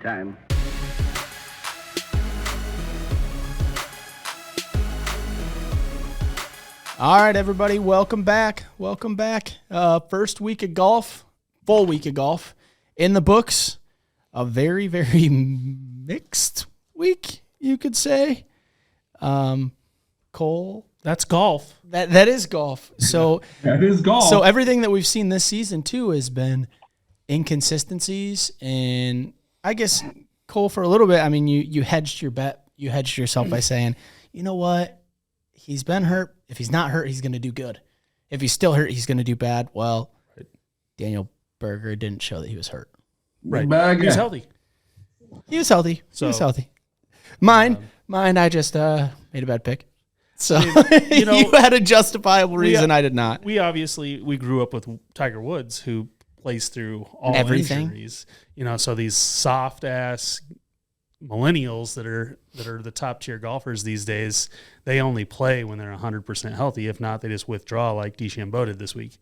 time. All right, everybody, welcome back. Welcome back. First week of golf, full week of golf in the books. A very, very mixed week, you could say. Cole, that's golf. That is golf. So that is golf. So everything that we've seen this season too has been inconsistencies, and I guess Cole, for a little bit, I mean, you hedged your bet. You hedged yourself by saying, you know what? He's been hurt. If he's not hurt, he's going to do good. If he's still hurt, he's going to do bad. Well, Daniel Berger didn't show that he was hurt. Right. He was healthy. He was healthy. So, he was healthy. Mine, I just made a bad pick. So you had a justifiable reason. I did not. We grew up with Tiger Woods, who plays through all everything. Injuries. So these soft ass millennials that are the top tier golfers these days, they only play when they're 100% healthy. If not, they just withdraw like DeChambeau did this week.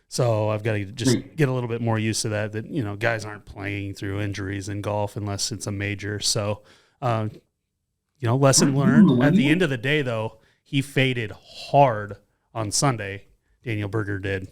So I've got to just get a little bit more used to that guys aren't playing through injuries in golf unless it's a major. So, lesson learned. At the end of the day, though, he faded hard on Sunday. Daniel Berger did,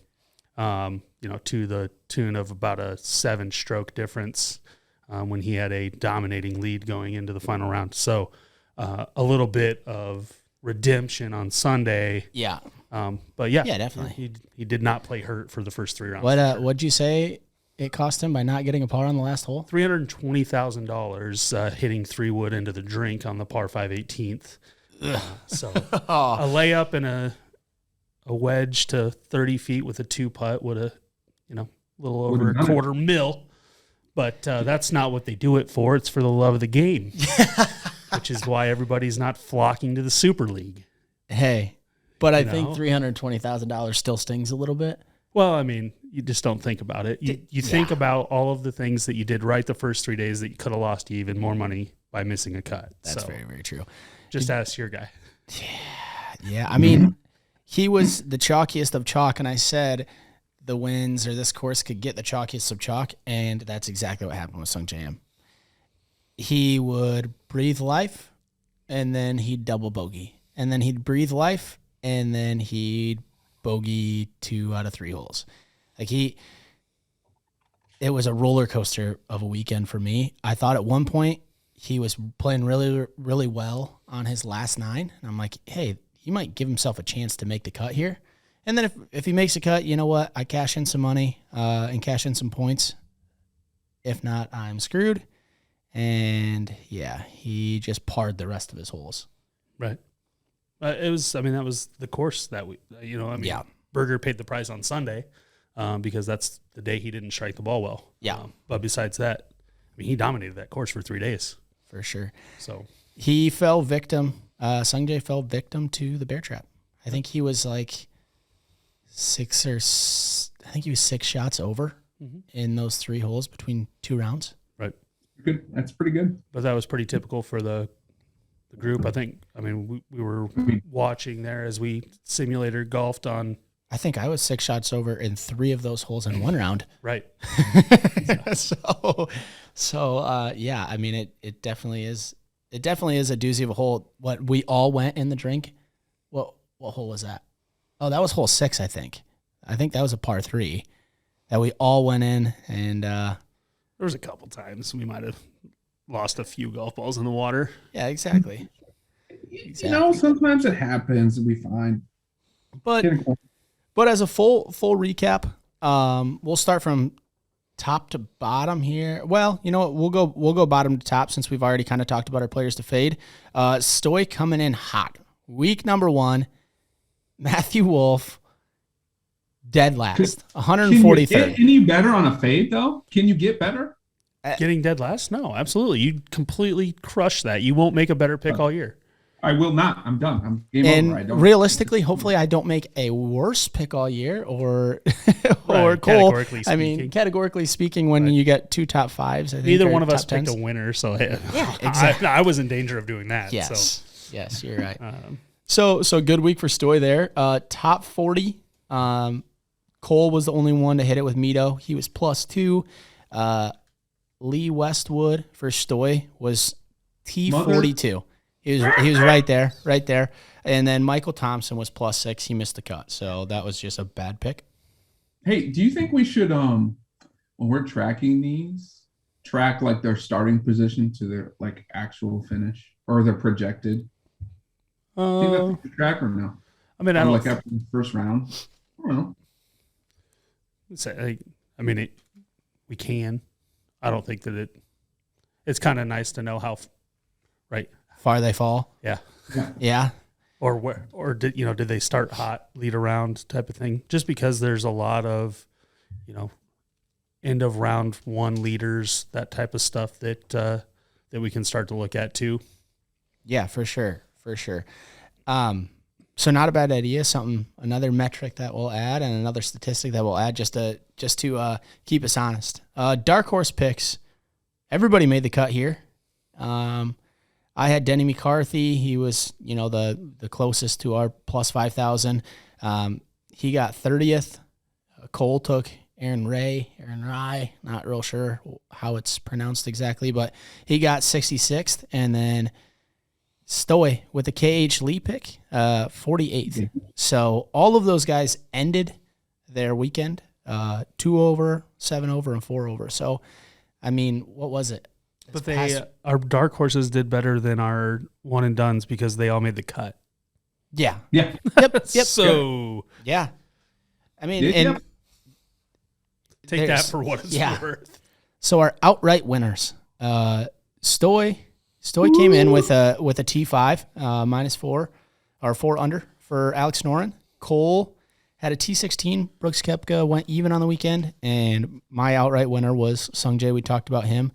to the tune of about a 7-stroke difference. When he had a dominating lead going into the final round. So a little bit of redemption on Sunday. Yeah. But yeah, definitely. He did not play hurt for the first 3 rounds. What'd you say it cost him by not getting a par on the last hole? $320,000 hitting 3-wood into the drink on the par 5 18th. So a layup and a wedge to 30 feet with a 2-putt would have, a little over a $250,000. But that's not what they do it for. It's for the love of the game, which is why everybody's not flocking to the Super League. Hey, but I think $320,000 still stings a little bit. Well, I mean, you just don't think about it. You think about all of the things that you did right the first 3 days that you could have lost you even more money by missing a cut. That's very, very true. Just ask your guy. Yeah. I mean, he was the chalkiest of chalk, and I said the winds or this course could get the chalkiest of chalk, and that's exactly what happened with Sungjae. He would breathe life, and then he'd double bogey, and then he'd breathe life, and then he'd bogey 2 out of 3 holes. It was a roller coaster of a weekend for me. I thought at one point he was playing really, really well on his last 9, and I'm like, hey, he might give himself a chance to make the cut here. And then if he makes a cut, you know what? I cash in some money and cash in some points. If not, I'm screwed. And, yeah, he just parred the rest of his holes. Right. That was the course that we, Berger paid the price on Sunday because that's the day he didn't strike the ball well. Yeah. But besides that, he dominated that course for 3 days. For sure. So he fell victim. Sungjae fell victim to the bear trap. I think he was like 6 shots over in those 3 holes between 2 rounds. Right. Good. That's pretty good. But that was pretty typical for the group. We were watching there as we simulator golfed on. I think I was 6 shots over in 3 of those holes in 1 round. Right. Yeah, I mean, it definitely is. It definitely is a doozy of a hole. What we all went in the drink. What hole was that? Oh, that was hole 6, I think. I think that was a par 3 that we all went in, and there was a couple times we might have lost a few golf balls in the water. Yeah, exactly. Sometimes it happens and we find. But as a full recap, we'll start from top to bottom here. Well, you know what? We'll go bottom to top since we've already kind of talked about our players to fade. Stoy coming in hot. Week number 1. Matthew Wolff, dead last, 143rd. Can you get any better on a fade, though? Can you get better? Getting dead last? No, absolutely. You completely crush that. You won't make a better pick all year. I will not. I'm done. I'm game over. And realistically, hopefully I don't make a worse pick all year or Cole. Categorically speaking, when you get 2 top 5s, I think neither one of us 10s. picked a winner, so yeah, exactly. I was in danger of doing that. Yes, you're right. So good week for Stoy there. Top 40. Cole was the only one to hit it with Mito. He was +2. Lee Westwood for Stoy was T42. He was right there. And then Michael Thompson was +6. He missed the cut, so that was just a bad pick. Hey, do you think we should when we're tracking these, track like their starting position to their like actual finish or their projected? Do you think that's a track or no? I mean, I don't like after the first round. I don't know. We can. I don't think that it's kind of nice to know how far they fall. Yeah. Or did they start hot, lead around type of thing? Just because there's a lot of, end of round one leaders, that type of stuff that we can start to look at too. Yeah, for sure. So not a bad idea. Another metric that we'll add, and another statistic that we'll add just to keep us honest. Dark horse picks. Everybody made the cut here. I had Denny McCarthy. He was, the closest to our plus 5,000. He got 30th. Cole took Aaron Rye. Not real sure how it's pronounced exactly, but he got 66th, and then Stoy with the KH Lee pick, 48th. So all of those guys ended their weekend 2 over, 7 over, and 4 over. So, I mean, what was it? But our dark horses did better than our one and dones because they all made the cut. Yeah. Yeah. Yep. So yeah. I mean, take that for what it's worth. So our outright winners, Stoy came in with a T5 -4 or 4 under for Alex Noren. Cole had a T16. Brooks Koepka went even on the weekend, and my outright winner was Sungjae. We talked about him.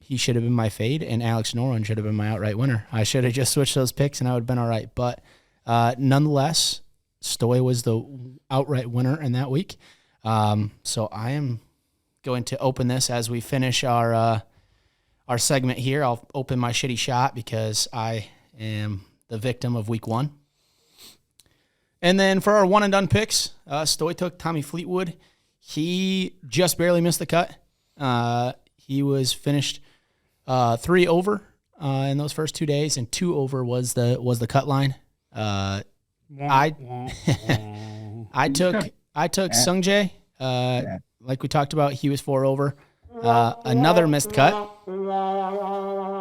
He should have been my fade, and Alex Noren should have been my outright winner. I should have just switched those picks, and I would have been all right. But nonetheless, Stoy was the outright winner in that week. So I am going to open this as we finish our segment here. I'll open my shitty shot because I am the victim of week 1. And then for our one and done picks, Stoy took Tommy Fleetwood. He just barely missed the cut. He was finished 3 over in those first 2 days, and 2 over was the cut line. I took Sungjae. Like we talked about, he was 4 over. Another missed cut.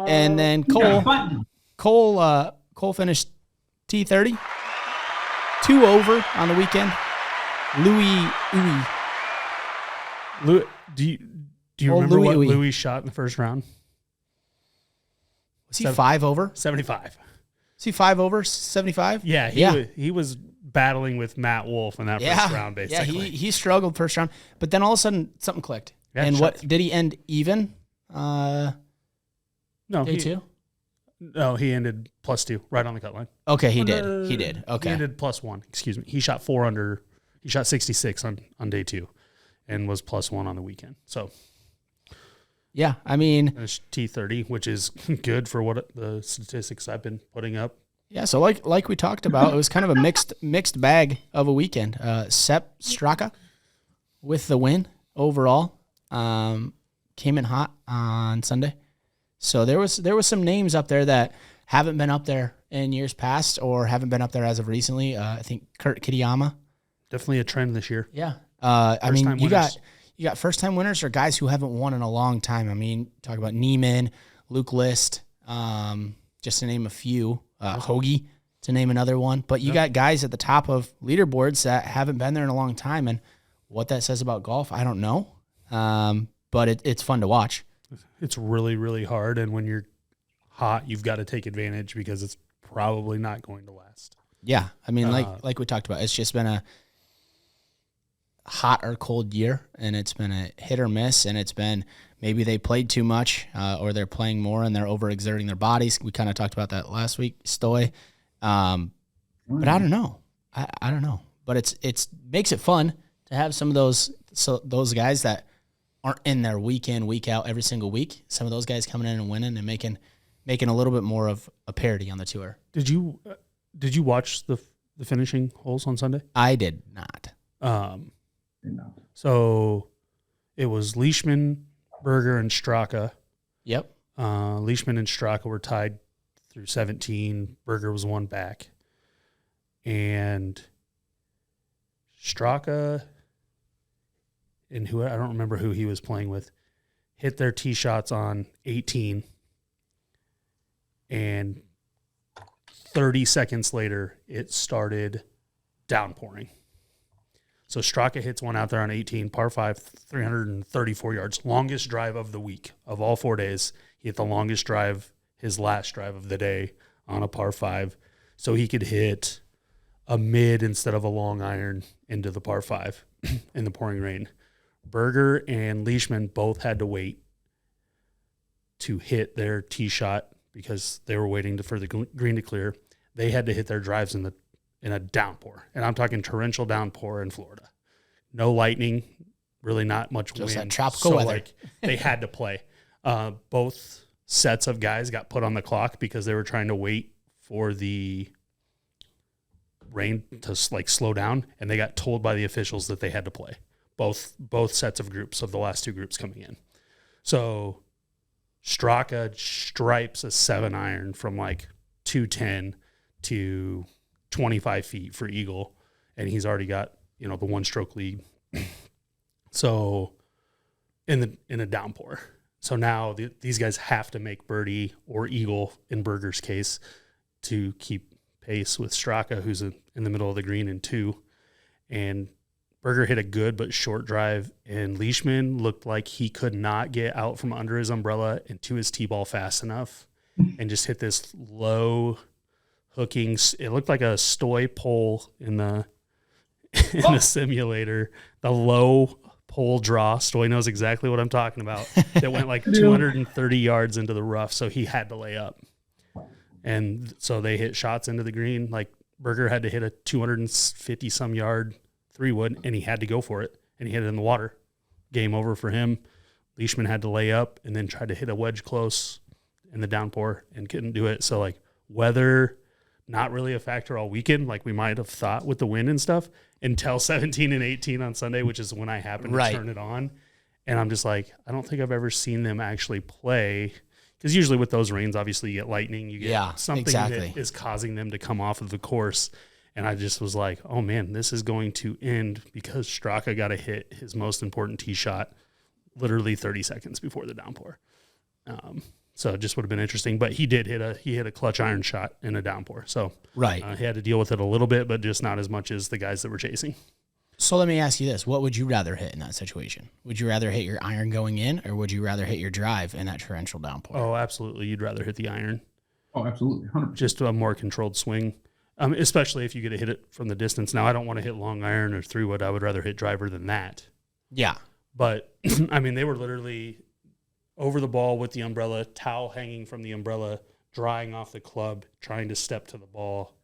And then Cole finished T30. 2 over on the weekend. Louis, do you remember what Louis shot in the first round? Was he 5 over? 75. Was he 5 over 75? Yeah, he was battling with Matt Wolff in that first round, basically. Yeah, he struggled first round, but then all of a sudden something clicked. Yeah, and what did he end even? No, day 2. No, he ended +2, right on the cut line. Okay, he did. He did. Okay, he ended +1. Excuse me. He shot 4 under. He shot 66 on day 2, and was +1 on the weekend. So, yeah, I mean, T30, which is good for what the statistics I've been putting up. Yeah, so like we talked about, it was kind of a mixed bag of a weekend. Sepp Straka with the win overall, came in hot on Sunday. So there was some names up there that haven't been up there in years past or haven't been up there as of recently. I think Kurt Kitayama. Definitely a trend this year. Yeah. I mean, you got first time winners or guys who haven't won in a long time. I mean, talk about Neiman, Luke List, just to name a few. Hoagie, to name another one. But you got guys at the top of leaderboards that haven't been there in a long time. And what that says about golf, I don't know. But it's fun to watch. It's really, really hard. And when you're hot, you've got to take advantage because it's probably not going to last. Yeah. I mean, like we talked about, it's just been a hot or cold year, and it's been a hit or miss, and it's been maybe they played too much or they're playing more and they're overexerting their bodies. We kind of talked about that last week, Stoy. But I don't know. I don't know. But it's makes it fun to have some of those guys that aren't in there week in, week out, every single week. Some of those guys coming in and winning and making a little bit more of a parity on the tour. Did you watch the finishing holes on Sunday? I did not. So it was Leishman, Berger and Straka. Yep. Leishman and Straka were tied through 17. Berger was one back. And Straka and I don't remember who he was playing with, hit their tee shots on 18. And 30 seconds later, it started downpouring. So Straka hits one out there on 18, par 5, 334 yards. Longest drive of the week. Of all 4 days, he hit the longest drive, his last drive of the day, on a par 5. So he could hit a mid instead of a long iron into the par 5 in the pouring rain. Berger and Leishman both had to wait to hit their tee shot because they were waiting for the green to clear. They had to hit their drives in a downpour. And I'm talking torrential downpour in Florida. No lightning, really not much wind. Just that tropical weather. Like, they had to play. Both sets of guys got put on the clock because they were trying to wait for the rain to slow down, and they got told by the officials that they had to play. Both sets of groups of the last two groups coming in. So Straka stripes a 7-iron from 210 to 25 feet for eagle, and he's already got the 1-stroke lead. So in a downpour. So now these guys have to make birdie or eagle in Berger's case to keep pace with Straka, who's in the middle of the green in 2. And Berger hit a good but short drive, and Leishman looked like he could not get out from under his umbrella and to his tee ball fast enough, and just hit this low hooking. It looked like a stoy pole in the simulator. The low pole draw. Stoy knows exactly what I'm talking about. That went 230 yards into the rough, so he had to lay up. And so they hit shots into the green. Berger had to hit a 250 some yard 3-wood, and he had to go for it, and he hit it in the water. Game over for him. Leishman had to lay up and then tried to hit a wedge close in the downpour and couldn't do it. So weather, not really a factor all weekend like we might have thought with the wind and stuff, until 17 and 18 on Sunday, which is when I happened to turn it on. And I'm just I don't think I've ever seen them actually play, because usually with those rains, obviously you get lightning, you get something that is causing them to come off of the course. And I just was like, oh man, this is going to end because Straka got to hit his most important tee shot literally 30 seconds before the downpour. So it just would have been interesting. But he did hit a clutch iron shot in a downpour. So he had to deal with it a little bit, but just not as much as the guys that were chasing. So let me ask you this. What would you rather hit in that situation? Would you rather hit your iron going in, or would you rather hit your drive in that torrential downpour? Oh, absolutely. You'd rather hit the iron. Oh, absolutely. 100%. Just a more controlled swing. Especially if you get to hit it from the distance. Now, I don't want to hit long iron or 3-wood. I would rather hit driver than that. Yeah. But, they were literally over the ball with the umbrella, towel hanging from the umbrella, drying off the club, trying to step to the ball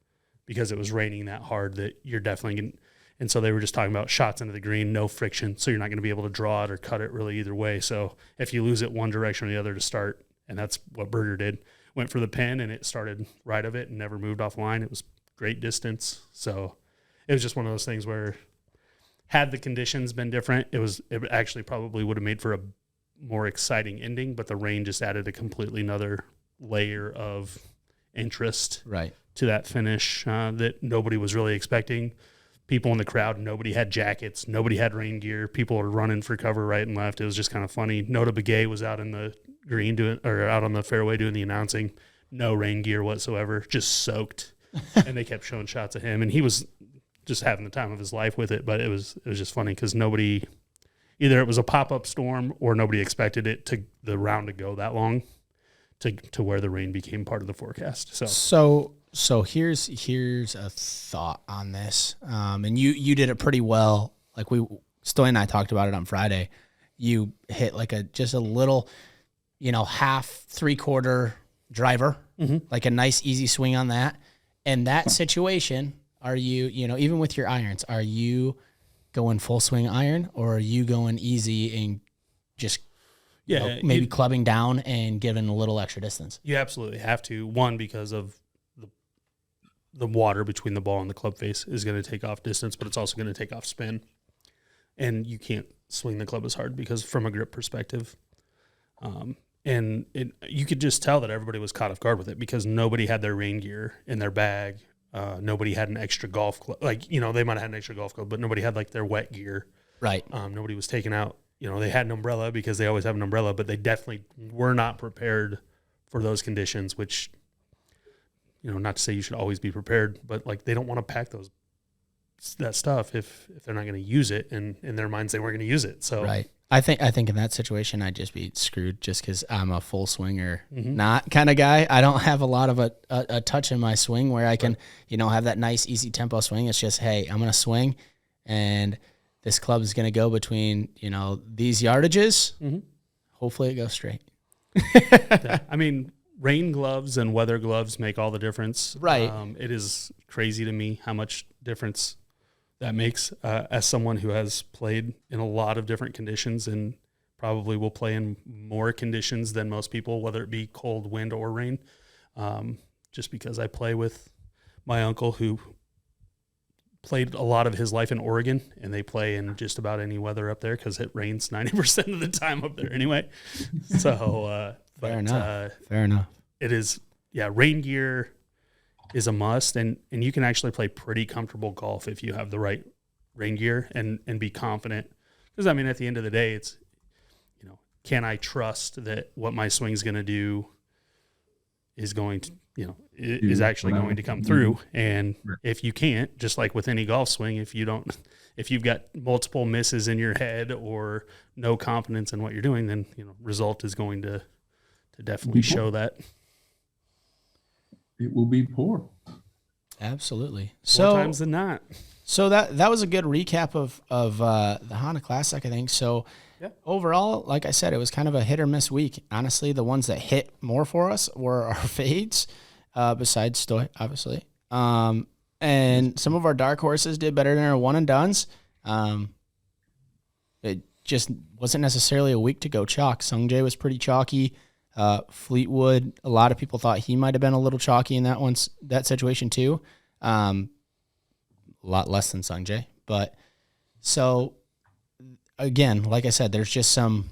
because it was raining that hard that you're definitely going to. And so they were just talking about shots into the green, no friction, so you're not going to be able to draw it or cut it really either way. So if you lose it one direction or the other to start, and that's what Berger did, went for the pin, and it started right of it and never moved offline. It was great distance. So it was just one of those things where had the conditions been different, it actually probably would have made for a more exciting ending, but the rain just added a completely another layer of interest to that finish that nobody was really expecting. People in the crowd, nobody had jackets, nobody had rain gear. People were running for cover right and left. It was just kind of funny. Nota Begay was out in the green out on the fairway doing the announcing. No rain gear whatsoever, just soaked. And they kept showing shots of him, and he was just having the time of his life with it. But it was just funny because nobody, either it was a pop-up storm or nobody expected the round to go that long to where the rain became part of the forecast. So here's a thought on this, and you did it pretty well. Stoy and I talked about it on Friday. You hit just a little, half 3/4 driver, like a nice easy swing on that. In that situation, are you, even with your irons, are you going full swing iron, or are you going easy and just maybe clubbing down and giving a little extra distance? You absolutely have to. One, because of the water between the ball and the club face is going to take off distance, but it's also going to take off spin. And you can't swing the club as hard because from a grip perspective. And you could just tell that everybody was caught off guard with it because nobody had their rain gear in their bag. Nobody had an extra golf club. Like, you know, they might have had an extra golf club, but nobody had like their wet gear. Right. Nobody was taking out, you know, they had an umbrella because they always have an umbrella, but they definitely were not prepared for those conditions, which, you know, not to say you should always be prepared, but like they don't want to pack that stuff if they're not going to use it, and in their minds they weren't going to use it. So right. I think in that situation I'd just be screwed just because I'm a full swinger, not kind of guy. I don't have a lot of a touch in my swing where I can, you know, have that nice easy tempo swing. It's just, hey, I'm gonna swing, and this club is gonna go between, you know, these yardages. Hopefully it goes straight. Yeah. I mean, rain gloves and weather gloves make all the difference. Right. It is crazy to me how much difference that makes, as someone who has played in a lot of different conditions and probably will play in more conditions than most people, whether it be cold, wind, or rain. Just because I play with my uncle who played a lot of his life in Oregon, and they play in just about any weather up there because it rains 90% of the time up there anyway. So, Fair enough. It is, yeah, rain gear is a must, and you can actually play pretty comfortable golf if you have the right rain gear and be confident. Because, I mean, at the end of the day, it's, you know, can I trust that what my swing's going to do is going to, you know, is actually going to come through? And if you can't, just like with any golf swing, if you've got multiple misses in your head or no confidence in what you're doing, then, you know, result is going to definitely show that. It will be poor. Absolutely. More times than not. So that was a good recap of the Honda Classic, I think. So overall, like I said, it was kind of a hit or miss week. Honestly, the ones that hit more for us were our fades, besides Stoy, obviously. And some of our dark horses did better than our one and dones. It just wasn't necessarily a week to go chalk. Sungjae was pretty chalky. Fleetwood, a lot of people thought he might have been a little chalky in that situation too. A lot less than Sungjae, but so again, like I said, there's just some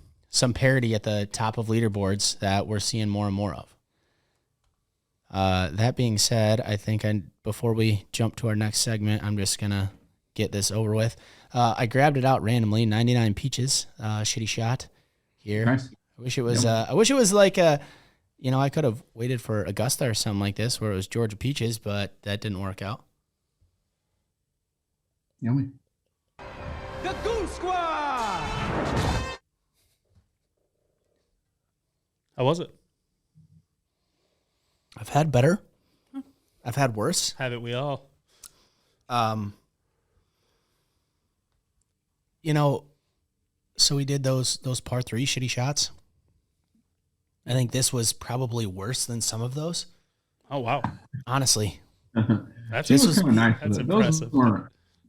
parity at the top of leaderboards that we're seeing more and more of. That being said, I think before we jump to our next segment, I'm just gonna get this over with. I grabbed it out randomly, 99 Peaches, shitty shot here. Nice. I wish it was like you know, I could have waited for Augusta or something like this where it was Georgia Peaches, but that didn't work out. Yummy. The GoonSquad! How was it? I've had better. I've had worse. Haven't we all? You know, so we did those par 3 shitty shots. I think this was probably worse than some of those. Oh, wow. Honestly. This was kind of nice. That's impressive.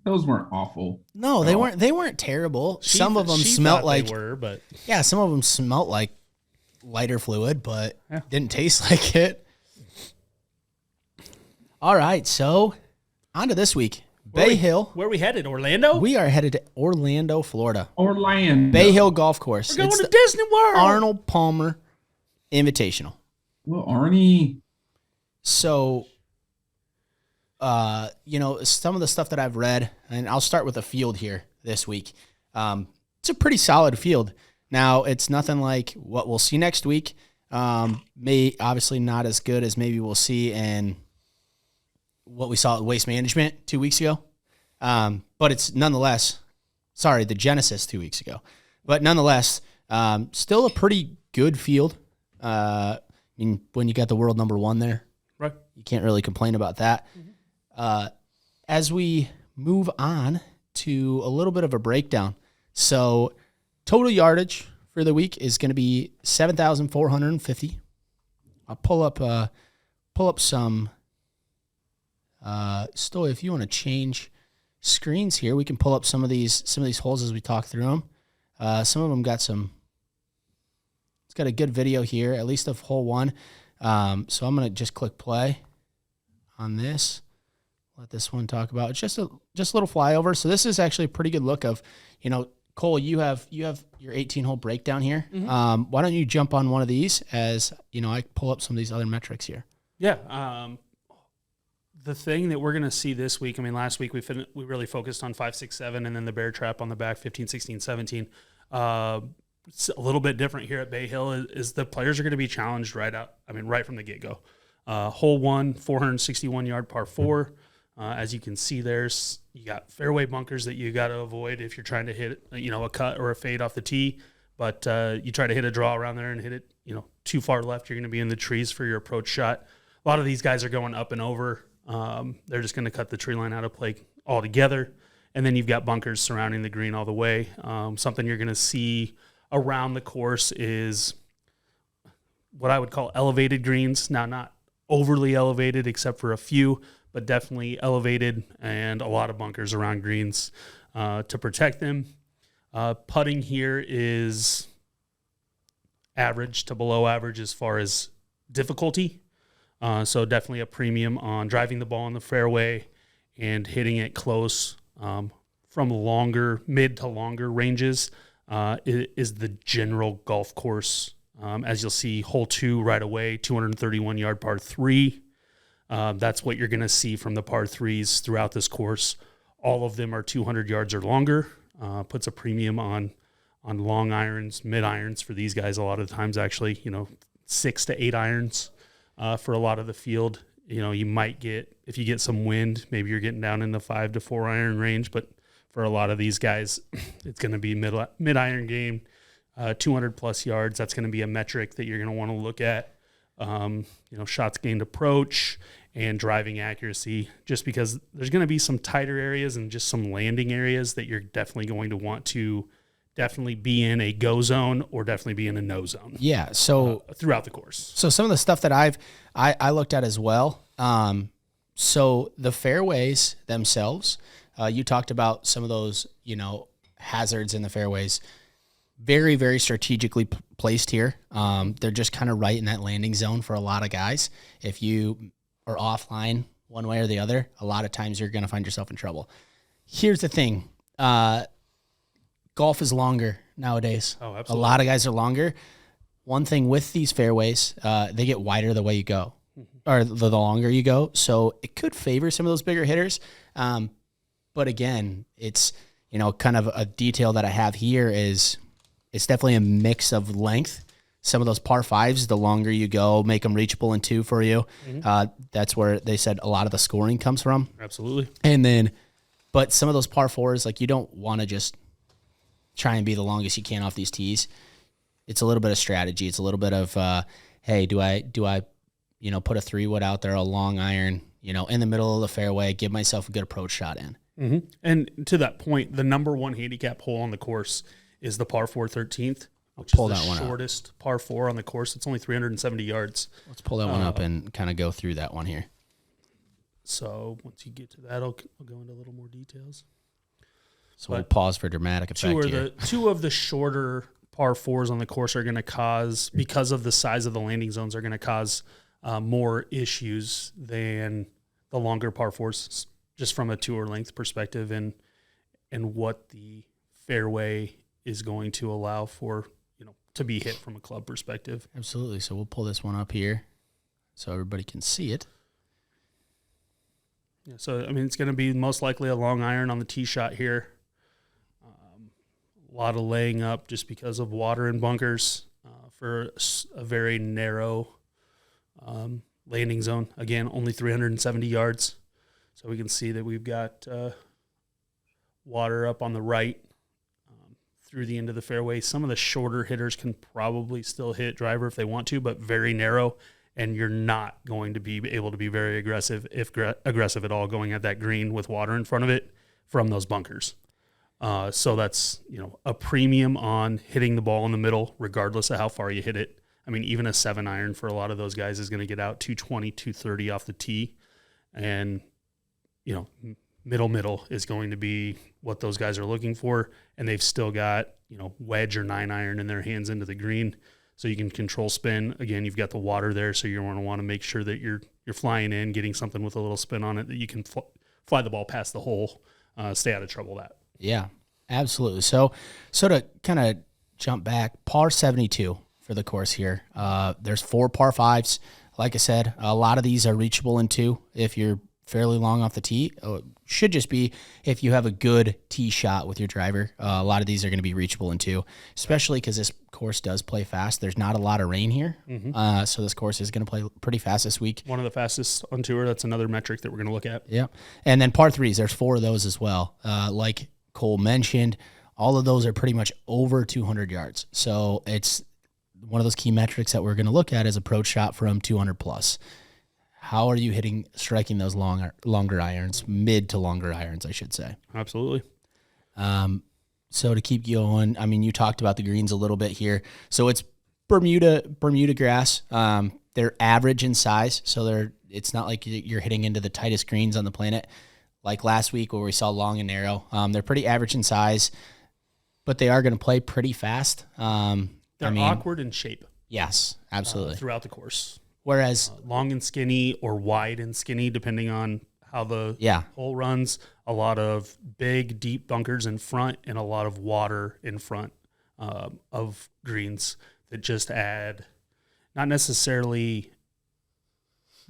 Those weren't awful. No, they weren't. They weren't terrible. Some of them smelt like they were, but yeah, some of them smelt like lighter fluid, but didn't taste like it. All right, so on to this week. Bay Hill. Where are we headed? Orlando? We are headed to Orlando, Florida. Orlando. Bay Hill Golf Course. We're going to Disney World. Arnold Palmer Invitational. Well, Arnie. So, you know, some of the stuff that I've read, and I'll start with the field here this week. It's a pretty solid field. Now, it's nothing like what we'll see next week. Obviously not as good as maybe we'll see in what we saw at Waste Management 2 weeks ago. But it's nonetheless, the Genesis 2 weeks ago. But nonetheless, still a pretty good field. I mean, when you got the world number 1 there, right, you can't really complain about that. As we move on to a little bit of a breakdown. So total yardage for the week is going to be 7,450. I'll pull up some. Still, if you want to change screens here, we can pull up some of these holes as we talk through them. Some of them got some. It's got a good video here, at least of hole 1. So I'm gonna just click play on this. Let this one talk about. It's just a little flyover. So this is actually a pretty good look of, you know, Cole, you have your 18-hole breakdown here. Mm-hmm. Why don't you jump on one of these as I pull up some of these other metrics here. Yeah. The thing that we're going to see this week, I mean, last week we really focused on 5, 6, 7, and then the bear trap on the back, 15, 16, 17. It's a little bit different here at Bay Hill is the players are going to be challenged right from the get-go. Hole 1, 461-yard par 4. As you can see, you got fairway bunkers that you got to avoid if you're trying to hit, a cut or a fade off the tee. But you try to hit a draw around there and hit it, too far left, you're going to be in the trees for your approach shot. A lot of these guys are going up and over. They're just going to cut the tree line out of play altogether. And then you've got bunkers surrounding the green all the way. Something you're going to see around the course is what I would call elevated greens. Now, not overly elevated except for a few, but definitely elevated, and a lot of bunkers around greens to protect them. Putting here is average to below average as far as difficulty. So definitely a premium on driving the ball in the fairway and hitting it close from mid to longer ranges is the general golf course. As you'll see, hole 2 right away, 231-yard par 3. That's what you're going to see from the par 3s throughout this course. All of them are 200 yards or longer. Puts a premium on long irons, mid irons for these guys. A lot of the times, actually, 6 to 8 irons for a lot of the field. You might get, if you get some wind, maybe you're getting down in the 5 to 4 iron range. But for a lot of these guys, it's going to be mid iron game, 200 plus yards. That's going to be a metric that you're going to want to look at. Shots gained approach and driving accuracy, just because there's going to be some tighter areas and just some landing areas that you're definitely going to want to definitely be in a go zone or definitely be in a no zone. Yeah. So throughout the course. So some of the stuff that I looked at as well. So the fairways themselves, you talked about some of those, hazards in the fairways. Very, very strategically placed here. They're just kind of right in that landing zone for a lot of guys. If you are offline one way or the other, a lot of times you're going to find yourself in trouble. Here's the thing. Golf is longer nowadays. Oh, absolutely. A lot of guys are longer. One thing with these fairways, they get wider the way you go, or the longer you go. So it could favor some of those bigger hitters. But again, it's, kind of a detail that I have here is it's definitely a mix of length. Some of those par 5s, the longer you go, make them reachable in 2 for you. That's where they said a lot of the scoring comes from. Absolutely. And then, but some of those par 4s, like you don't want to just try and be the longest you can off these tees. It's a little bit of strategy. It's a little bit of, hey, do I put a 3-wood out there, a long iron, in the middle of the fairway, give myself a good approach shot in. Mm-hmm. And to that point, the number 1 handicap hole on the course is the par 4 13th. Which is the shortest par 4 on the course. It's only 370 yards. Let's pull that one up and kind of go through that one here. So once you get to that, I'll go into a little more details. So we'll pause for dramatic effect here. Two of the shorter par 4s on the course are going to cause, because of the size of the landing zones, are going to cause more issues than the longer par 4s, just from a tour length perspective and what the fairway is going to allow for to be hit from a club perspective. Absolutely. So we'll pull this one up here so everybody can see it. Yeah, so, it's going to be most likely a long iron on the tee shot here. A lot of laying up just because of water and bunkers for a very narrow landing zone. Again, only 370 yards. So we can see that we've got water up on the right through the end of the fairway. Some of the shorter hitters can probably still hit driver if they want to, but very narrow, and you're not going to be able to be very aggressive, if aggressive at all, going at that green with water in front of it from those bunkers. So that's, a premium on hitting the ball in the middle, regardless of how far you hit it. Even a 7 iron for a lot of those guys is going to get out 220, 230 off the tee. And, middle is going to be what those guys are looking for, and they've still got, wedge or 9 iron in their hands into the green, so you can control spin. Again, you've got the water there, so you're going to want to make sure that you're flying in, getting something with a little spin on it that you can fly the ball past the hole, stay out of trouble. Yeah. Absolutely. So to kind of jump back, par 72 for the course here. There's 4 par 5s. Like I said, a lot of these are reachable in 2 if you're fairly long off the tee. Should just be if you have a good tee shot with your driver. A lot of these are going to be reachable in 2, especially because this course does play fast. There's not a lot of rain here, so this course is going to play pretty fast this week. One of the fastest on tour. That's another metric that we're going to look at. Yeah, and then par 3s, there's 4 of those as well. Like Cole mentioned, all of those are pretty much over 200 yards. So it's one of those key metrics that we're going to look at is approach shot from 200 plus. How are you striking those longer irons, mid to longer irons, I should say. Absolutely. So to keep going, I mean, you talked about the greens a little bit here. So it's Bermuda grass. They're average in size, so it's not like you're hitting into the tightest greens on the planet. Like last week where we saw long and narrow. They're pretty average in size, but they are going to play pretty fast. They're awkward in shape. Yes, absolutely. Throughout the course. Whereas long and skinny or wide and skinny, depending on how the hole runs, a lot of big, deep bunkers in front and a lot of water in front of greens that just add not necessarily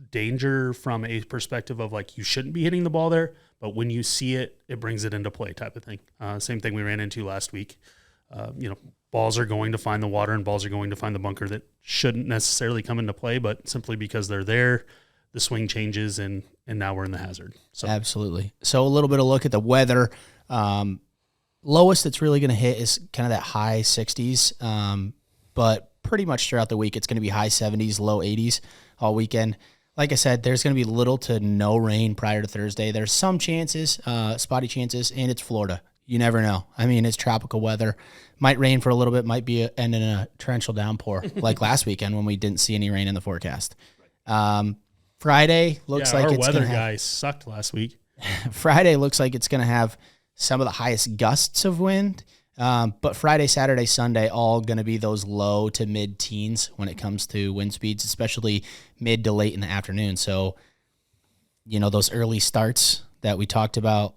danger from a perspective of like you shouldn't be hitting the ball there, but when you see it, it brings it into play type of thing. Same thing we ran into last week. Balls are going to find the water and balls are going to find the bunker that shouldn't necessarily come into play, but simply because they're there, the swing changes and now we're in the hazard. So absolutely. So a little bit of look at the weather. Lowest it's really going to hit is kind of that high 60s, but pretty much throughout the week it's going to be high 70s, low 80s all weekend. Like I said, there's going to be little to no rain prior to Thursday. There's some chances, spotty chances, and it's Florida. You never know. I mean, it's tropical weather. Might rain for a little bit, might end in a torrential downpour like last weekend when we didn't see any rain in the forecast. Friday looks like our weather guy sucked last week. Friday looks like it's going to have some of the highest gusts of wind. But Friday, Saturday, Sunday, all going to be those low to mid-teens when it comes to wind speeds, especially mid to late in the afternoon. So, those early starts that we talked about,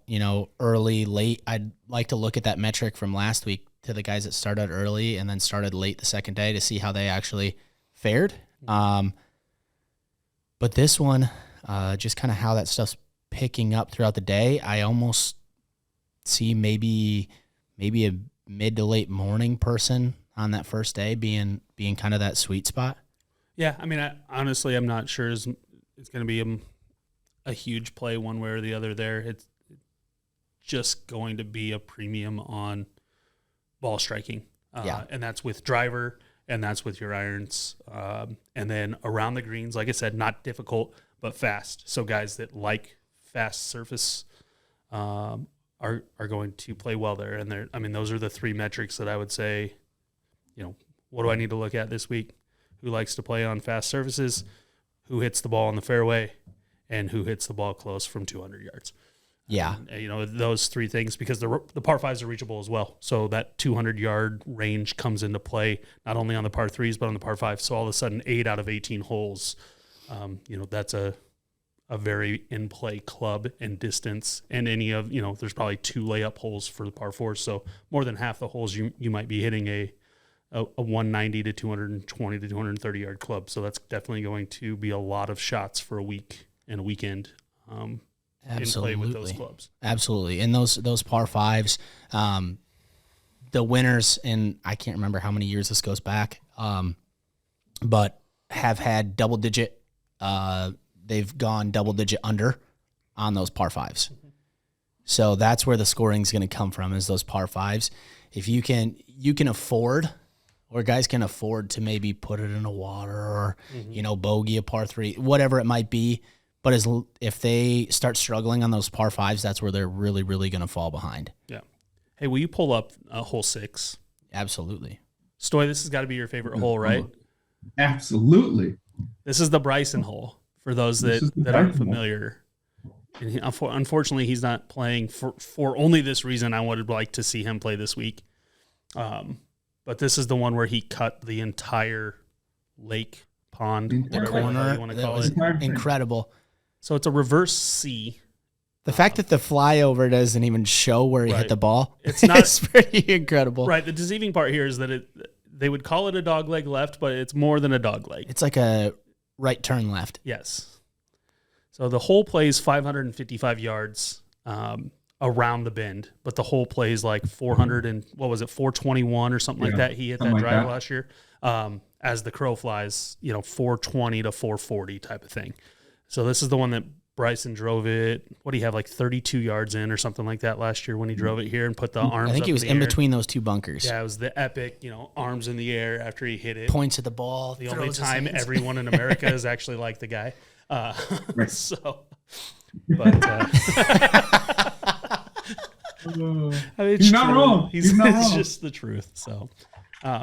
early, late, I'd like to look at that metric from last week to the guys that started early and then started late the second day to see how they actually fared. But this one, just kind of how that stuff's picking up throughout the day, I almost see maybe a mid to late morning person on that first day being kind of that sweet spot. Yeah, I mean, honestly, I'm not sure it's going to be a huge play one way or the other there. It's just going to be a premium on ball striking. And that's with driver and that's with your irons. And then around the greens, like I said, not difficult, but fast. So guys that like fast surface are going to play well there. And those are the 3 metrics that I would say, what do I need to look at this week? Who likes to play on fast surfaces? Who hits the ball in the fairway? And who hits the ball close from 200 yards. Yeah. Those 3 things, because the par 5s are reachable as well. So that 200-yard range comes into play, not only on the par 3s, but on the par 5s. So all of a sudden, 8 out of 18 holes, that's a very in-play club and distance. And there's probably 2 layup holes for the par 4s. So more than half the holes you might be hitting a 190 to 220 to 230-yard club. So that's definitely going to be a lot of shots for a week and a weekend in play with those clubs. Absolutely. And those par 5s, the winners, and I can't remember how many years this goes back, but have had double-digit, they've gone double-digit under on those par 5s. So that's where the scoring is going to come from, is those par 5s. If you can afford, or guys can afford to maybe put it in the water or, bogey a par 3, whatever it might be. But if they start struggling on those par 5s, that's where they're really, really going to fall behind. Yeah. Hey, will you pull up hole 6? Absolutely. Stoy, this has got to be your favorite hole, right? Absolutely. This is the Bryson hole, for those that aren't familiar. And unfortunately, he's not playing for only this reason. I would like to see him play this week. But this is the one where he cut the entire lake, pond, the corner. you want to call it. Incredible. Incredible. So it's a reverse C, The fact that the flyover doesn't even show where he hit the ball, it's not it's pretty incredible. Right. The deceiving part here is that they would call it a dog leg left, but it's more than a dog leg. It's like a right turn left. Yes. So the hole plays 555 yards around the bend, but the hole plays like 421 or something like that. He hit that drive last year. As the crow flies, 420 to 440 type of thing. So this is the one that Bryson drove it. What do you have, like 32 yards in or something like that last year when he drove it here and put the arms up. I think he was in between those two bunkers. Yeah, it was the epic, arms in the air after he hit it. Points at the ball. The only time everyone in America is actually like the guy. So, but I mean, he's not wrong. He's not wrong. It's just the truth. So,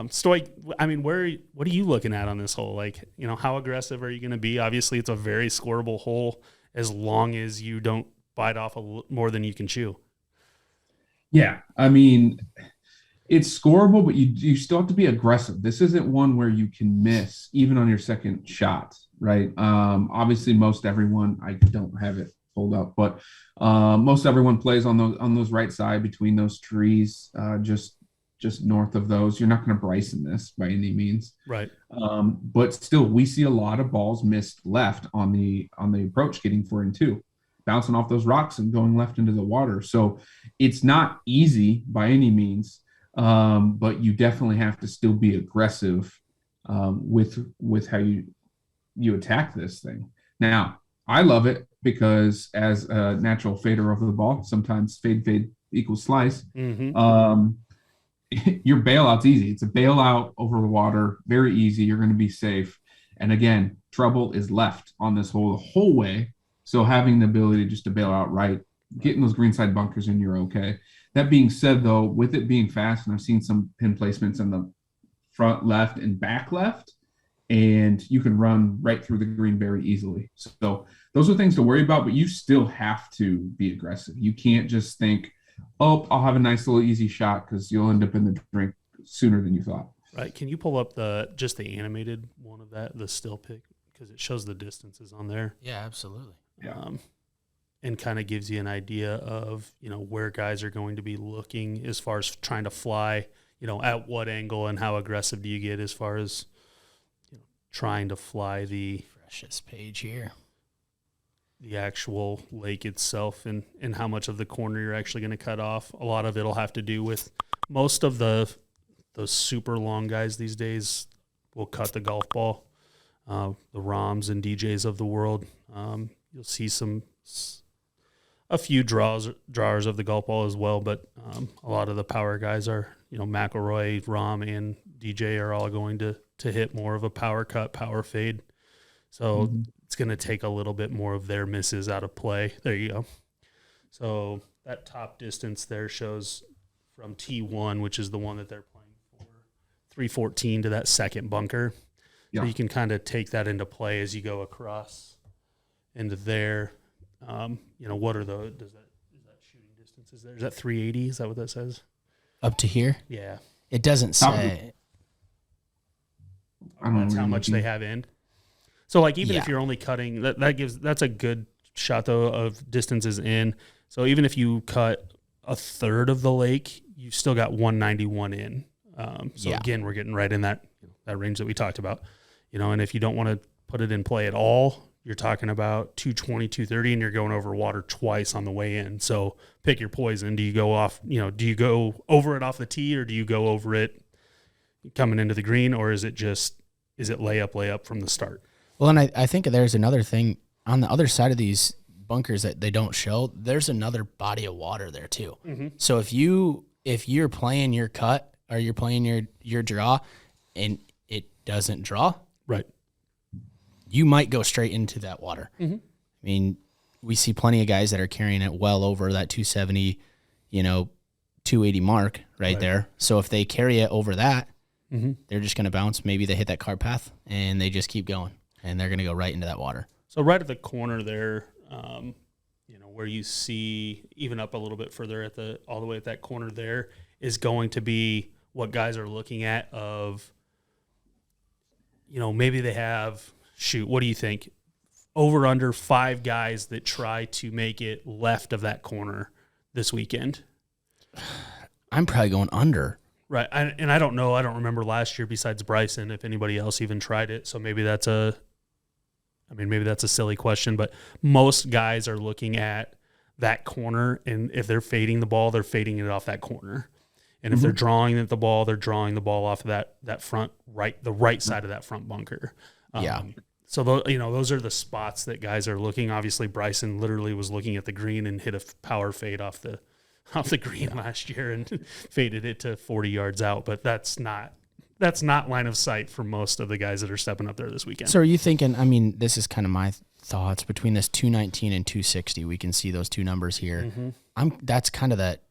Stoic, I mean, what are you looking at on this hole? Like, how aggressive are you going to be? Obviously, it's a very scoreable hole as long as you don't bite off more than you can chew. Yeah, I mean, it's scoreable, but you still have to be aggressive. This isn't one where you can miss even on your second shot, right? Obviously, most everyone, I don't have it pulled up, but most everyone plays on those right side between those trees, just north of those. You're not going to Bryson this by any means, right? But still, we see a lot of balls missed left on the approach, getting 4 and 2, bouncing off those rocks and going left into the water. So it's not easy by any means, but you definitely have to still be aggressive with how you attack this thing. Now, I love it because as a natural fader over the ball, sometimes fade equals slice. Mm-hmm. Your bailout's easy. It's a bailout over the water, very easy. You're going to be safe. And again, trouble is left on this hole the whole way. So having the ability just to bail out right, getting those greenside bunkers in, you're okay. That being said, though, with it being fast, and I've seen some pin placements in the front left and back left, and you can run right through the green very easily. So those are things to worry about, but you still have to be aggressive. You can't just think, oh, I'll have a nice little easy shot, because you'll end up in the drink sooner than you thought. Right. Can you pull up just the animated one of that, the still pic, because it shows the distances on there? Yeah, absolutely. Yeah. And kind of gives you an idea of, where guys are going to be looking as far as trying to fly, at what angle and how aggressive do you get as far as trying to fly the freshest page here. The actual lake itself and how much of the corner you're actually going to cut off. A lot of it'll have to do with most of those super long guys these days will cut the golf ball. The Roms and DJs of the world. You'll see a few drawers of the golf ball as well, but a lot of the power guys are, McElroy, Rom, and DJ are all going to hit more of a power cut, power fade. So it's going to take a little bit more of their misses out of play. There you go. So that top distance there shows from T1, which is the one that they're playing for, 314 to that second bunker. Yeah. So you can kind of take that into play as you go across into there. What are is that shooting distances there? Is that 380? Is that what that says? Up to here? Yeah. It doesn't say. That's how much they have in. So, like, even if you're only cutting, that's a good shot, though, of distances in. So even if you cut a third of the lake, you've still got 191 in. Again, we're getting right in that range that we talked about. And if you don't want to put it in play at all, you're talking about 220, 230, and you're going over water twice on the way in. So pick your poison. Do you go off, do you go over it off the tee, or do you go over it coming into the green, or is it layup from the start? Well, and I think there's another thing on the other side of these bunkers that they don't show. There's another body of water there too. Mm-hmm. So if you're playing your cut or you're playing your draw and it doesn't draw, right, you might go straight into that water. Mm-hmm. I mean, we see plenty of guys that are carrying it well over that 270, 280 mark right there. So if they carry it over that, they're just going to bounce. Maybe they hit that cart path and they just keep going. And they're going to go right into that water. So right at the corner there, where you see even up a little bit further all the way at that corner there is going to be what guys are looking at of, maybe they have, what do you think? over under 5 guys that try to make it left of that corner this weekend. I'm probably going under. Right. And I don't know. I don't remember last year besides Bryson if anybody else even tried it. So maybe that's a silly question, but most guys are looking at that corner, and if they're fading the ball, they're fading it off that corner. And if they're drawing at the ball, they're drawing the ball off of that front the right side of that front bunker. So those are the spots that guys are looking. Obviously, Bryson literally was looking at the green and hit a power fade off the green last year and faded it to 40 yards out. But that's not line of sight for most of the guys that are stepping up there this weekend. So are you thinking? I mean, this is kind of my thoughts between this 219 and 260. We can see those two numbers here. That's kind of that.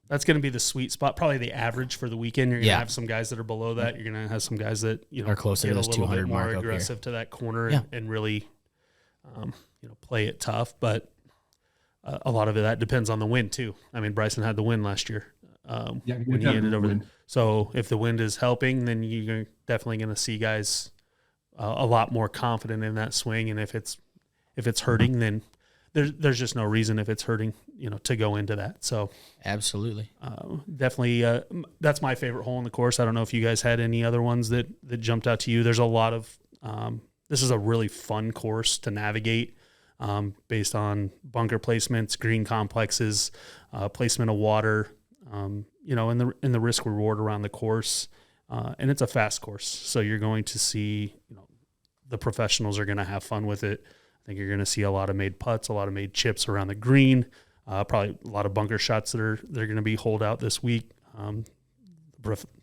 That's going to be the sweet spot, probably the average for the weekend. You're going to have some guys that are below that. You're going to have some guys that are closer to this 200 more mark aggressive to that corner and really, play it tough. But a lot of that depends on the wind too. I mean, Bryson had the wind last year when he ended over. So if the wind is helping, then you're definitely going to see guys a lot more confident in that swing. And if it's hurting, then there's just no reason if it's hurting, to go into that. So absolutely, definitely, that's my favorite hole in the course. I don't know if you guys had any other ones that jumped out to you. There's a lot of this is a really fun course to navigate based on bunker placements, green complexes, placement of water, and the risk reward around the course. And it's a fast course, so you're going to see, the professionals are going to have fun with it. I think you're going to see a lot of made putts, a lot of made chips around the green, probably a lot of bunker shots they're going to be holed out this week.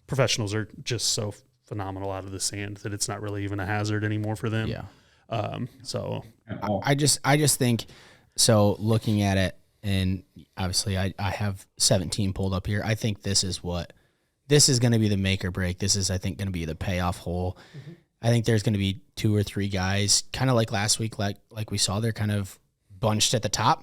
Professionals are just so phenomenal out of the sand that it's not really even a hazard anymore for them. Yeah. So I just think, so looking at it, and obviously I have 17 pulled up here. I think this is going to be the make or break. This is, I think, going to be the payoff hole. I think there's going to be 2 or 3 guys, kind of like last week, like we saw, they're kind of bunched at the top.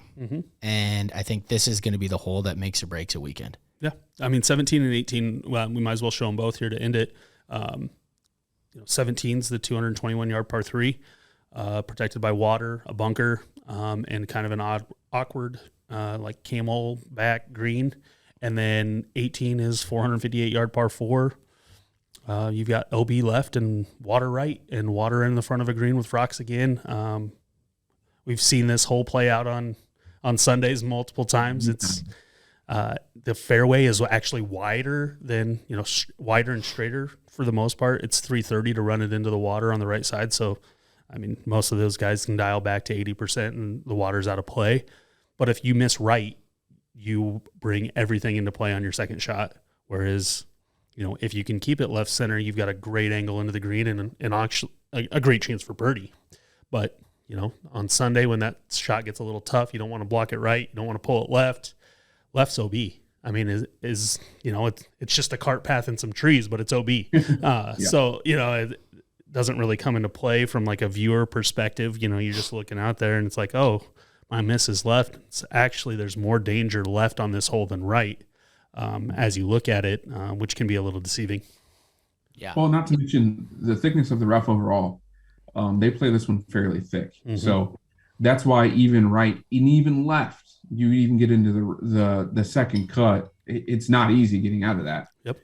And I think this is going to be the hole that makes or breaks a weekend. Yeah. I mean, 17 and 18, well, we might as well show them both here to end it. 17's the 221-yard par 3, protected by water, a bunker, and kind of an awkward like camel back green. And then 18 is 458-yard par 4. You've got OB left and water right, and water in the front of a green with rocks again. We've seen this hole play out on Sundays multiple times. It's the fairway is actually wider than, wider and straighter for the most part. It's 330 to run it into the water on the right side. So, I mean, most of those guys can dial back to 80% and the water's out of play. But if you miss right, you bring everything into play on your second shot. Whereas, if you can keep it left center, you've got a great angle into the green and actually a great chance for birdie. But, on Sunday when that shot gets a little tough, you don't want to block it right. You don't want to pull it left. Left's OB. I mean, it's just a cart path and some trees, but it's OB. So, it doesn't really come into play from like a viewer perspective. You're just looking out there and it's like, oh, my miss is left. It's actually, there's more danger left on this hole than right. As you look at it, which can be a little deceiving. Yeah. Well, not to mention the thickness of the rough overall. They play this one fairly thick. So that's why even right and even left, you even get into the second cut. It's not easy getting out of that. Yep.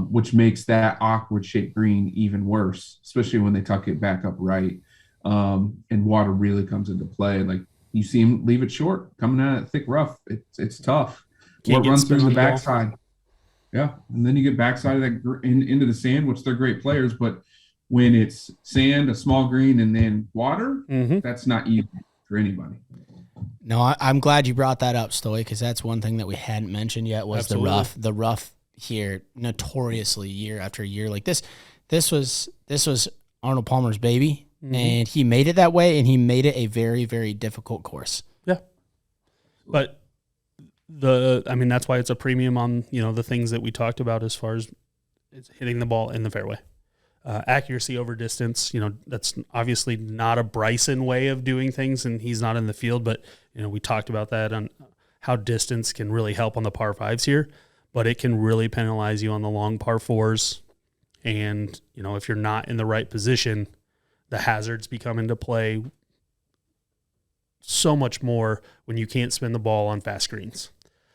Which makes that awkward shaped green even worse, especially when they tuck it back up right. And water really comes into play. Like you see him leave it short, coming at it thick rough. It's tough. What runs through the backside. Yeah. And then you get backside of that into the sand, which they're great players. But when it's sand, a small green, and then water, that's not easy for anybody. No, I'm glad you brought that up, Stoy, because that's one thing that we hadn't mentioned yet was the rough. The rough here, notoriously year after year. Like this was Arnold Palmer's baby, and he made it that way, and he made it a very, very difficult course. Yeah. But that's why it's a premium on, the things that we talked about as far as hitting the ball in the fairway. Accuracy over distance, that's obviously not a Bryson way of doing things, and he's not in the field, but, we talked about that on how distance can really help on the par 5s here, but it can really penalize you on the long par 4s. And, if you're not in the right position, the hazards become into play so much more when you can't spin the ball on fast greens.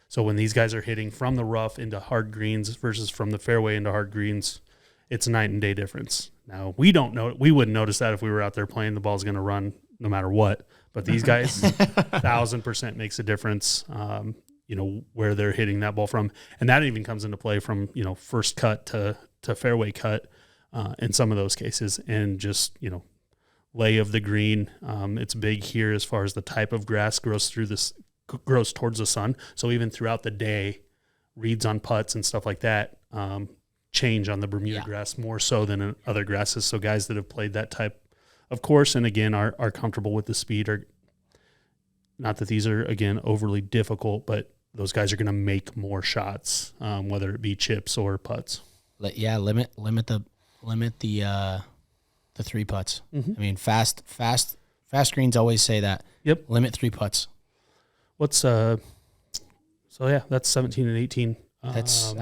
So when these guys are hitting from the rough into hard greens versus from the fairway into hard greens, it's a night and day difference. Now, we wouldn't notice that if we were out there playing. The ball's going to run no matter what. But these guys, 1,000% makes a difference, where they're hitting that ball from. And that even comes into play from, first cut to fairway cut in some of those cases. And just, lay of the green. It's big here as far as the type of grass grows towards the sun. So even throughout the day, reads on putts and stuff like that change on the Bermuda grass more so than in other grasses. So guys that have played that type of course, and again, are comfortable with the speed, are not that these are, again, overly difficult, but those guys are going to make more shots, whether it be chips or putts. Limit the 3 putts. Mm-hmm. I mean, fast greens always say that. Yep. Limit 3 putts. That's 17 and 18. That's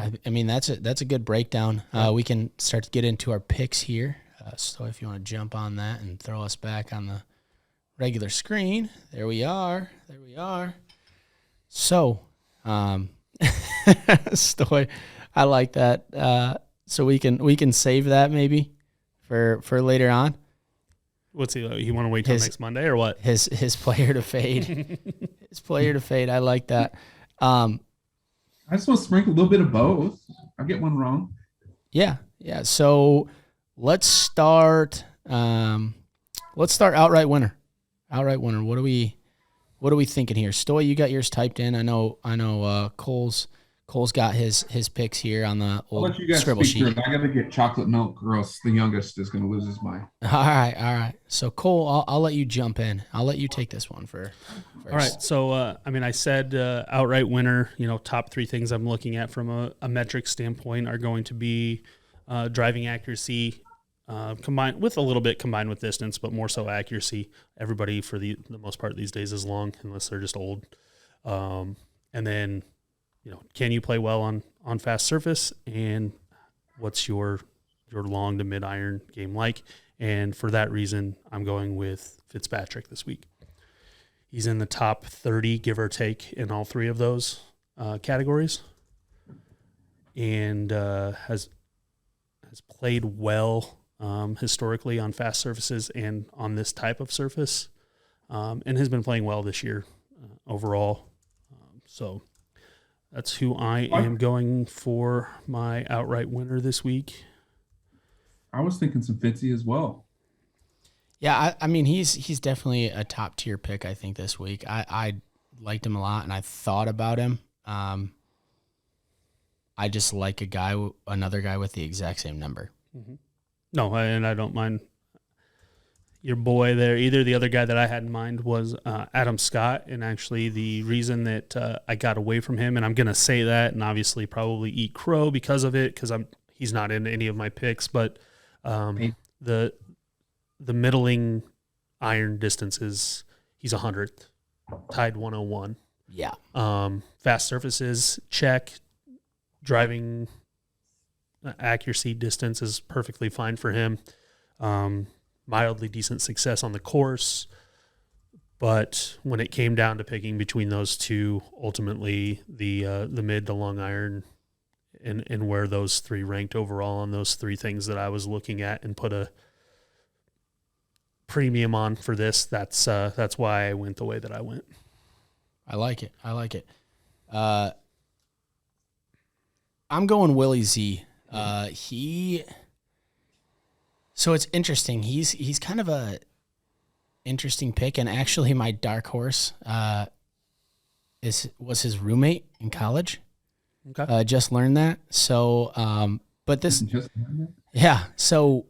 a good breakdown. We can start to get into our picks here. So if you want to jump on that and throw us back on the regular screen, there we are. So, Stoy, I like that. So we can save that maybe for later on. What's he? You want to wait till next Monday or what? His player to fade. His player to fade. I like that. I just want to sprinkle a little bit of both. I'll get one wrong. Yeah. So let's start. Let's start outright winner. Outright winner. What are we thinking here? Stoy, you got yours typed in. I know. Cole's got his picks here on the old scribble sheet. I got to get chocolate milk, or else the youngest is going to lose his mind. All right. So Cole, I'll let you jump in. I'll let you take this one first. All right. So I said outright winner. Top 3 things I'm looking at from a metric standpoint are going to be driving accuracy, combined with distance, but more so accuracy. Everybody for the most part these days is long, unless they're just old. And then, can you play well on fast surface, and what's your long to mid iron game like? And for that reason, I'm going with Fitzpatrick this week. He's in the top 30, give or take, in all 3 of those categories, and has played well historically on fast surfaces and on this type of surface, and has been playing well this year overall. So that's who I am going for my outright winner this week. I was thinking some Fitzy as well. Yeah, I mean he's definitely a top tier pick. I think this week I liked him a lot, and I thought about him. I just like another guy with the exact same number. Mm-hmm. No, and I don't mind your boy there either. The other guy that I had in mind was Adam Scott, and actually the reason that I got away from him, and I'm going to say that, and obviously probably eat crow because of it, because he's not in any of my picks, but the middling iron distances, he's 100th, tied 101. Yeah. Fast surfaces, check. Driving accuracy, distance is perfectly fine for him. Mildly decent success on the course, but when it came down to picking between those two, ultimately the mid to long iron and where those 3 ranked overall on those 3 things that I was looking at and put a premium on for this. That's why I went the way that I went. I like it. I'm going Willie Z. So it's interesting. He's kind of a interesting pick, and actually my dark horse was his roommate in college. Okay. Just learned that. So, but this, yeah. So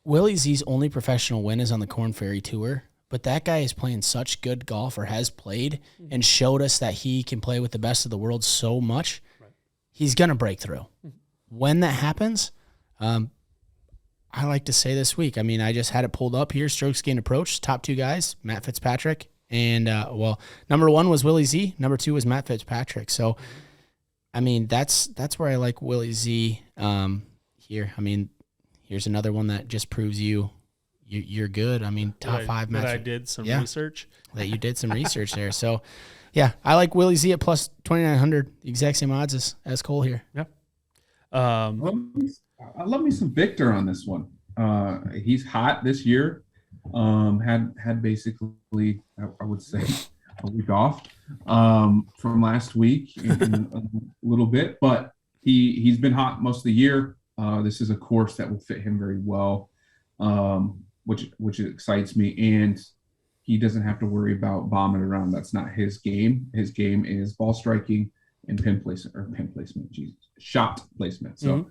Willie Z's only professional win is on the Korn Ferry Tour, but that guy is playing such good golf, or has played, and showed us that he can play with the best of the world so much. Right. He's gonna break through. When that happens, I like to say this week. I mean, I just had it pulled up here. Strokes gained approach. Top 2 guys, Matt Fitzpatrick, and number 1 was Willie Z. Number 2 was Matt Fitzpatrick. So, I mean, that's where I like Willie Z here. I mean, here's another one that just proves you you're good. I mean, top 5 match. I did some research. That you did some research there. So, yeah, I like Willie Z at plus 2,900. The exact same odds as Cole here. Yep. I love me some Victor on this one. He's hot this year. Had basically, I would say, a week off from last week in a little bit, but he's been hot most of the year. This is a course that will fit him very well, which excites me. And he doesn't have to worry about bombing around. That's not his game. His game is ball striking and shot placement. So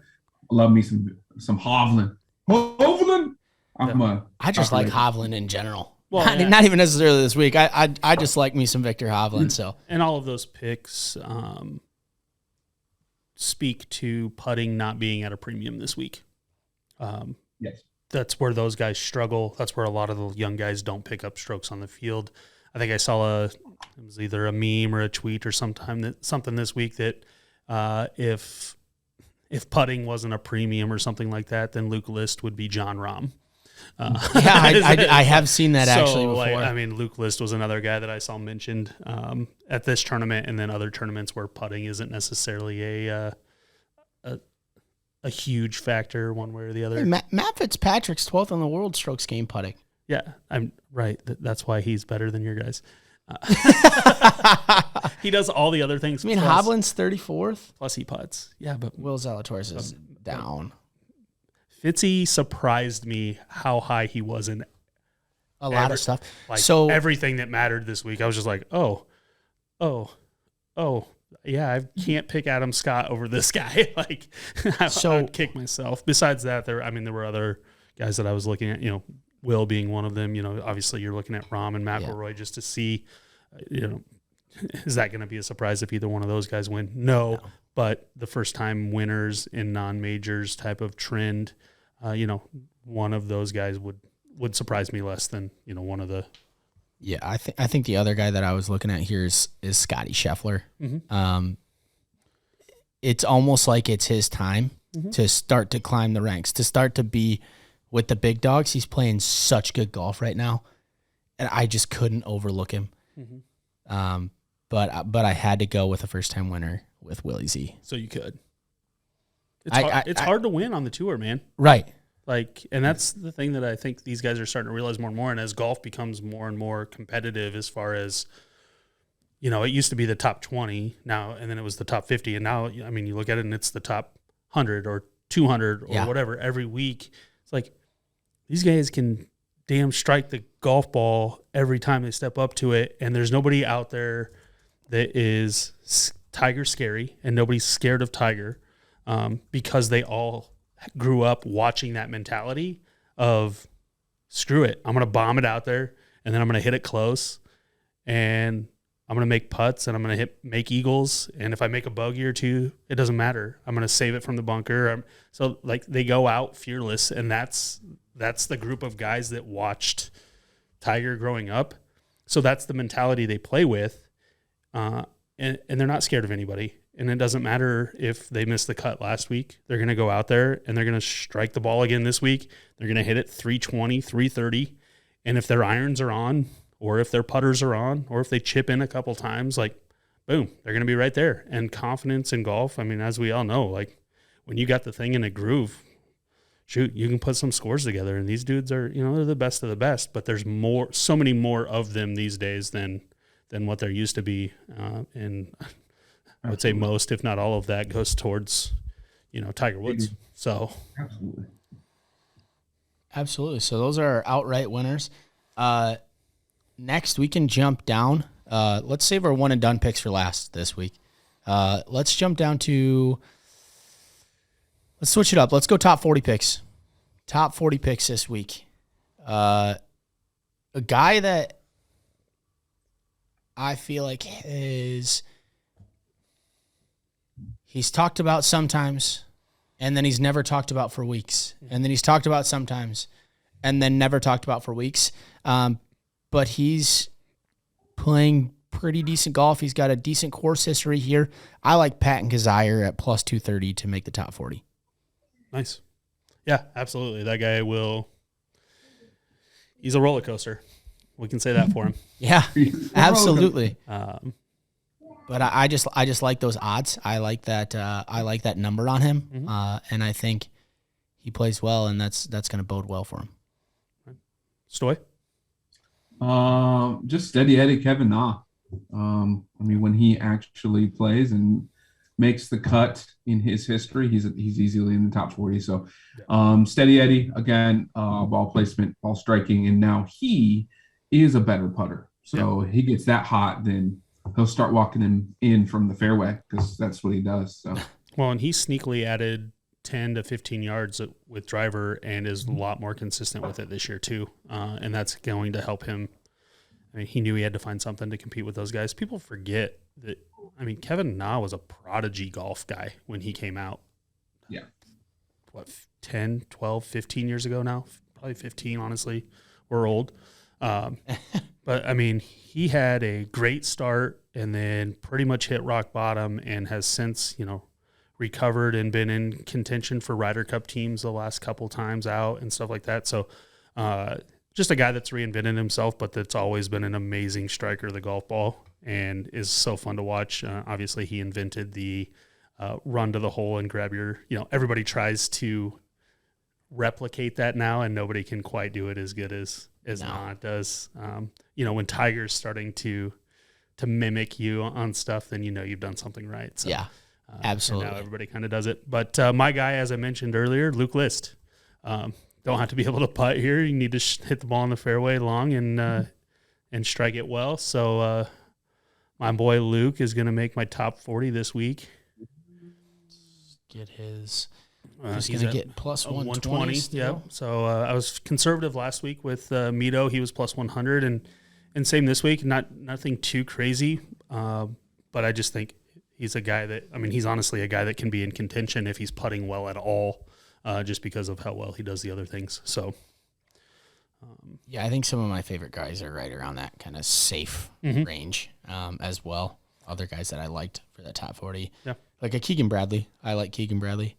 I love me some Hovland. I just like Hovland in general. Well, not even necessarily this week. I just like me some Victor Hovland. So, and all of those picks speak to putting not being at a premium this week. Yes, that's where those guys struggle. That's where a lot of the young guys don't pick up strokes on the field. I think I saw it was either a meme or a tweet or something this week that if putting wasn't a premium or something like that, then Luke List would be John Rahm. I have seen that actually before. Luke List was another guy that I saw mentioned at this tournament, and then other tournaments where putting isn't necessarily a huge factor one way or the other. Hey, Matt Fitzpatrick's 12th on the world strokes gained putting. Yeah, I'm right. That's why he's better than your guys. He does all the other things. Hovland's 34th? Plus he putts. Yeah, but Will Zalatoris is down. Fitzy surprised me how high he was in a lot of stuff. So everything that mattered this week, I was just like, oh, yeah, I can't pick Adam Scott over this guy. I would kick myself. Besides that, there were other guys that I was looking at, Will being one of them. Obviously you're looking at Rahm and McIlroy just to see, is that going to be a surprise if either one of those guys win? No. But the first time winners in non-majors type of trend, one of those guys would surprise me less than, one of the. Yeah, I think the other guy that I was looking at here is Scotty Scheffler. Mm-hmm. It's almost like it's his time to start to climb the ranks, to start to be with the big dogs. He's playing such good golf right now, and I just couldn't overlook him. Mm-hmm. But I had to go with a first-time winner with Willie Z. So you could. It's hard to win on the tour, man. Right. And that's the thing that I think these guys are starting to realize more and more. And as golf becomes more and more competitive, as far as, it used to be the top 20 now, and then it was the top 50. And now, you look at it and it's the top 100 or 200 or whatever every week. It's like these guys can damn strike the golf ball every time they step up to it. And there's nobody out there that is Tiger scary, and nobody's scared of Tiger because they all grew up watching that mentality of screw it, I'm going to bomb it out there, and then I'm going to hit it close, and I'm going to make putts, and I'm going to make eagles, and if I make a bogey or two, it doesn't matter. I'm going to save it from the bunker. So they go out fearless, and that's the group of guys that watched Tiger growing up. So that's the mentality they play with, and they're not scared of anybody. And it doesn't matter if they missed the cut last week. They're going to go out there and they're going to strike the ball again this week. They're going to hit it 320, 330. And if their irons are on, or if their putters are on, or if they chip in a couple times, boom, they're going to be right there. And confidence in golf, as we all know, when you got the thing in a groove, shoot, you can put some scores together. And these dudes are, they're the best of the best. But there's so many more of them these days than what there used to be. And I would say most, if not all of that, goes towards, Tiger Woods. So absolutely. So those are our outright winners. Next, we can jump down. Let's save our one and done picks for last this week. Let's jump down to. Let's switch it up. Let's go top 40 picks. Top 40 picks this week. A guy that I feel like he's talked about sometimes, and then he's never talked about for weeks. And then he's talked about sometimes, and then never talked about for weeks. But he's playing pretty decent golf. He's got a decent course history here. I like Patton Kizzire at plus 230 to make the top 40. Nice. Yeah, absolutely. That guy He's a roller coaster. We can say that for him. Yeah, absolutely. Um, But I just like those odds. I like that. I like that number on him, and I think he plays well, and that's going to bode well for him. Stoy? Just steady Eddie Kevin Na. I mean, when he actually plays and makes the cut in his history, he's easily in the top 40. So, steady Eddie again, ball placement, ball striking, and now he is a better putter. So he gets that hot, then he'll start walking him in from the fairway because that's what he does. So, well, and he sneakily added 10 to 15 yards with driver and is a lot more consistent with it this year too. And that's going to help him. I mean, he knew he had to find something to compete with those guys. People forget that. I mean, Kevin Na was a prodigy golf guy when he came out. Yeah. What, 10, 12, 15 years ago now? Probably 15, honestly. We're old. But, I mean, he had a great start and then pretty much hit rock bottom and has since, recovered and been in contention for Ryder Cup teams the last couple times out and stuff like that. So, just a guy that's reinvented himself, but that's always been an amazing striker of the golf ball and is so fun to watch. Obviously, he invented the run to the hole and grab your, everybody tries to replicate that now, and nobody can quite do it as good as Na does. When Tiger's starting to mimic you on stuff, then you've done something right. So, yeah, absolutely. Now everybody kind of does it. But my guy, as I mentioned earlier, Luke List. Don't have to be able to putt here. You need to hit the ball in the fairway long and strike it well. So my boy Luke is going to make my top 40 this week. Get his. He's going to get plus 120. Yeah. So I was conservative last week with Mito. He was plus 100, and same this week. Nothing too crazy, but I just think he's a guy that. I mean, he's honestly a guy that can be in contention if he's putting well at all. Just because of how well he does the other things. So, yeah, I think some of my favorite guys are right around that kind of safe range as well. Other guys that I liked for that top 40. Yeah. Like a Keegan Bradley. I like Keegan Bradley.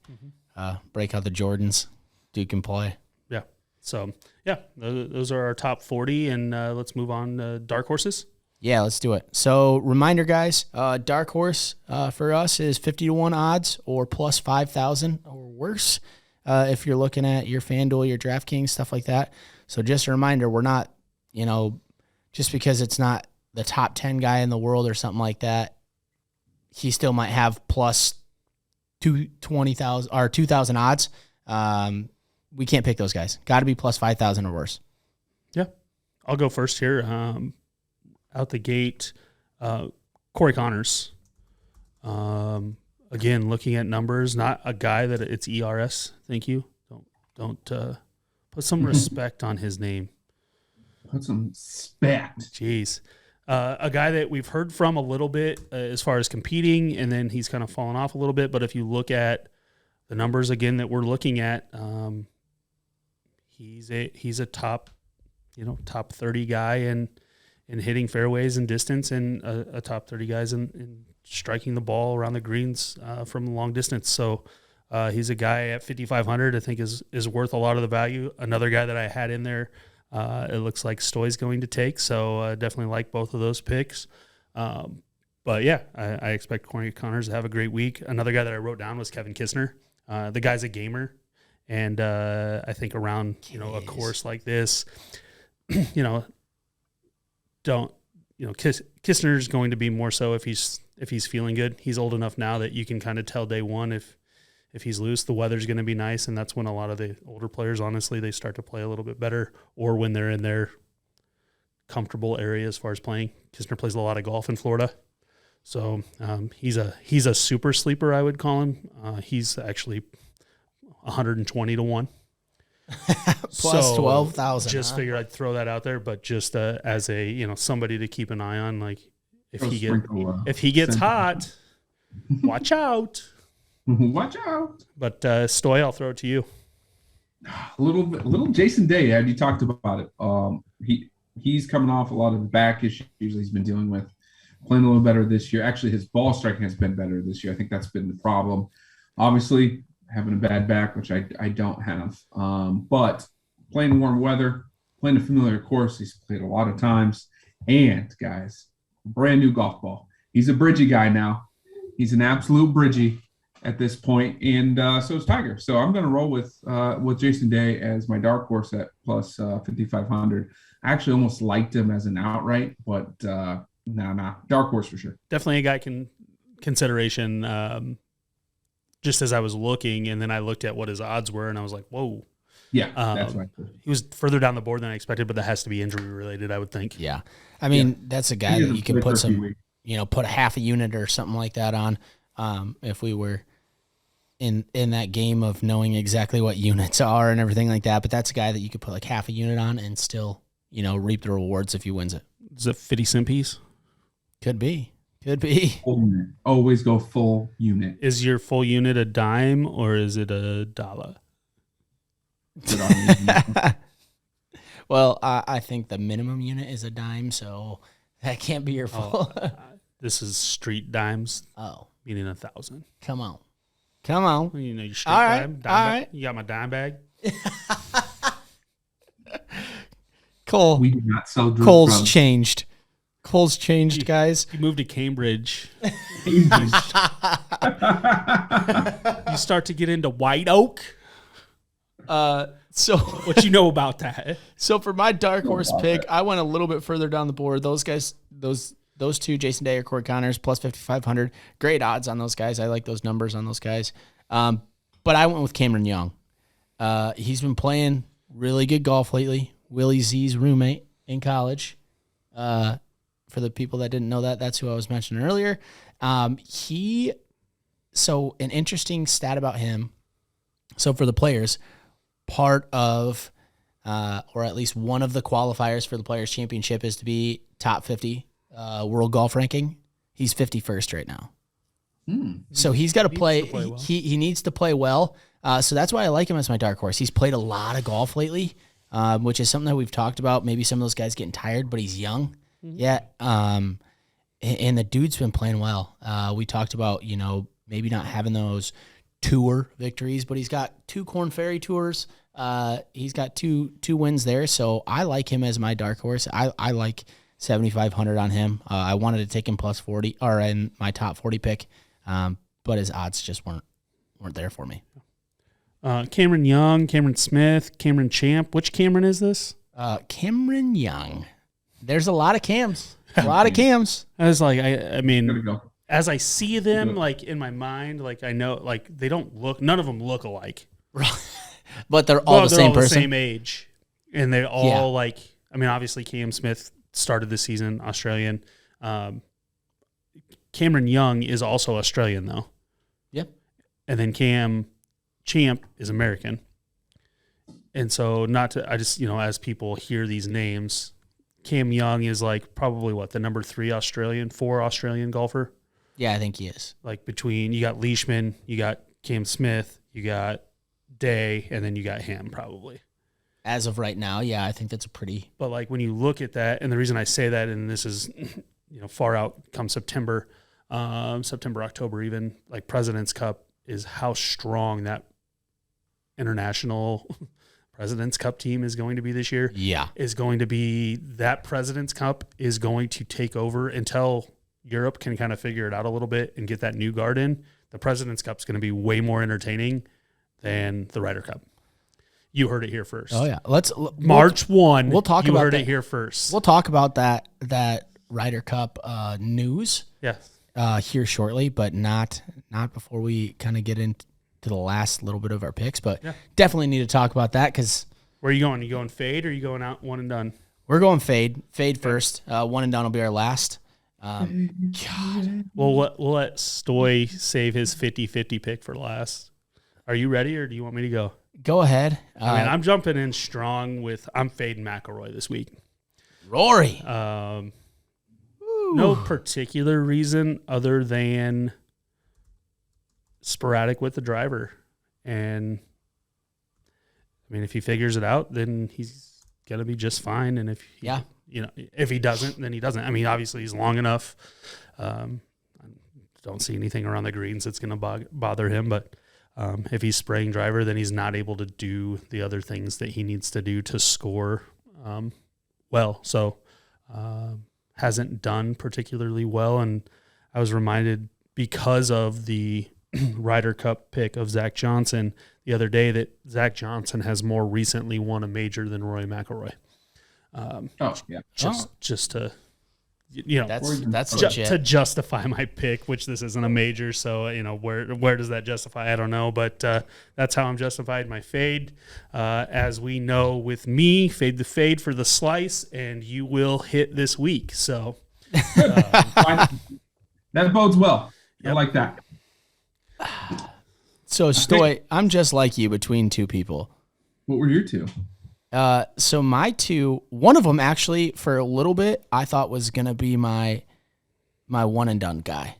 Break out the Jordans. Dude can play. Yeah. So, yeah, those are our top 40, and let's move on to dark horses. Yeah, let's do it. So, reminder, guys, dark horse for us is 50-1 odds or plus 5,000 or worse. If you're looking at your FanDuel, your DraftKings, stuff like that. So just a reminder, we're not, just because it's not the top 10 guy in the world or something like that, he still might have plus 20,000 or 2,000 odds. We can't pick those guys. Got to be plus 5,000 or worse. Yeah. I'll go first here. Out the gate, Corey Connors. Again, looking at numbers, not a guy that it's ERS. Thank you. Don't put some respect on his name. Put some respect. Jeez. A guy that we've heard from a little bit as far as competing, and then he's kind of fallen off a little bit. But if you look at the numbers again that we're looking at, he's a top 30 guy in hitting fairways and distance, and a top 30 guys in striking the ball around the greens from long distance. So he's a guy at 5,500 I think is worth a lot of the value. Another guy that I had in there, it looks like Stoy's going to take. So definitely like both of those picks. But yeah, I expect Corey Connors to have a great week. Another guy that I wrote down was Kevin Kistner. The guy's a gamer. And I think around, a course like this, Kistner's going to be more so if he's feeling good. He's old enough now that you can kind of tell day one if he's loose, the weather's going to be nice, and that's when a lot of the older players, honestly, they start to play a little bit better, or when they're in their comfortable area as far as playing. Kistner plays a lot of golf in Florida, so he's a super sleeper, I would call him. He's actually 120-1. Plus 12,000. Just figured I'd throw that out there, but just as a somebody to keep an eye on, like if he gets hot, watch out. Watch out. But Stoy, I'll throw it to you. A little Jason Day. Had you talked about it? He's coming off a lot of the back issues he's been dealing with. Playing a little better this year. Actually, his ball striking has been better this year. I think that's been the problem. Obviously, having a bad back, which I don't have. But playing warm weather, playing a familiar course. He's played a lot of times. And, guys, brand new golf ball. He's a bridgie guy now. He's an absolute bridgie at this point, and so is Tiger. So I'm going to roll with Jason Day as my dark horse at plus 5,500. I actually almost liked him as an outright, but dark horse for sure. Definitely a guy consideration. Just as I was looking, and then I looked at what his odds were, and I was like, whoa. Yeah, that's right. He was further down the board than I expected, but that has to be injury related, I would think. Yeah. I mean, that's a guy that you can put put a half a unit or something like that on. If we were in that game of knowing exactly what units are and everything like that, but that's a guy that you could put like half a unit on and still, reap the rewards if he wins it. Is it 50 cent piece? Could be. Full unit. Always go full unit. Is your full unit a dime or is it a dollar? Well, I think the minimum unit is a dime, so that can't be your full. This is street dimes. Oh, meaning 1,000. Come on. Your street dime bag. You got my dime bag. Cole. We do not sell Cole's changed. Cole's changed, guys. You moved to Cambridge. You start to get into White Oak. So what you know about that? So for my dark horse pick, I went a little bit further down the board. Those guys, those two, Jason Day or Corey Connors, plus 5,500. Great odds on those guys. I like those numbers on those guys. But I went with Cameron Young. He's been playing really good golf lately. Willie Z's roommate in college. For the people that didn't know that, that's who I was mentioning earlier. So an interesting stat about him. So for the players, part of, or at least one of the qualifiers for the Players' Championship is to be top 50 world golf ranking. He's 51st right now. So he's got to play. He needs to play well. So that's why I like him as my dark horse. He's played a lot of golf lately, which is something that we've talked about. Maybe some of those guys getting tired, but he's young. Yeah. And the dude's been playing well. We talked about, maybe not having those tour victories, but he's got 2 Korn Ferry tours. He's got two wins there. So I like him as my dark horse. I like 7,500 on him. I wanted to take him plus 40 or in my top 40 pick. But his odds just weren't there for me. Cameron Young, Cameron Smith, Cameron Champ. Which Cameron is this? Cameron Young. There's a lot of Cams. A lot of Cams. I was like, I mean, as I see them, like in my mind, like I know, like they don't look. None of them look alike. But they're all the same person. The same age, and they all like. I mean, obviously, Cam Smith started the season Australian. Cameron Young is also Australian, though. Yep. And then Cam Champ is American. And so, as people hear these names, Cam Young is like probably the number 4 Australian golfer. Yeah, I think he is. Like you got Leishman, you got Cam Smith, you got Day, and then you got him probably. As of right now, yeah, I think that's a pretty. But like when you look at that, and the reason I say that, and this is, far out come September, October even, like President's Cup is how strong that international President's Cup team is going to be this year. Yeah. Is going to be that President's Cup is going to take over until Europe can kind of figure it out a little bit and get that new guard in. The President's Cup is going to be way more entertaining than the Ryder Cup. You heard it here first. Oh yeah, March 1. We'll talk about You heard that. it here first. We'll talk about that Ryder Cup news. Yes. Here shortly, but not before we kind of get into the last little bit of our picks. But definitely need to talk about that because. Where are you going? Are you going fade or are you going out one and done? We're going fade. Fade first. One and done will be our last. God. We'll let Stoy save his 50-50 pick for last. Are you ready or do you want me to go? Go ahead. I'm jumping in strong I'm fading McIlroy this week. Rory. No particular reason other than sporadic with the driver. And, I mean, if he figures it out, then he's going to be just fine. And if he doesn't, then he doesn't. I mean, obviously he's long enough. I don't see anything around the greens that's going to bother him. But if he's spraying driver, then he's not able to do the other things that he needs to do to score well. So hasn't done particularly well. And I was reminded because of the Ryder Cup pick of Zach Johnson the other day that Zach Johnson has more recently won a major than Rory McIlroy. Just to, that's legit. To justify my pick, which this isn't a major, so where does that justify? I don't know, but that's how I'm justified my fade. As we know, with me, fade the fade for the slice, and you will hit this week. So that bodes well. Yep. I like that. So Stoy, I'm just like you between two people. What were your two? So my two, one of them actually for a little bit I thought was gonna be my one and done guy,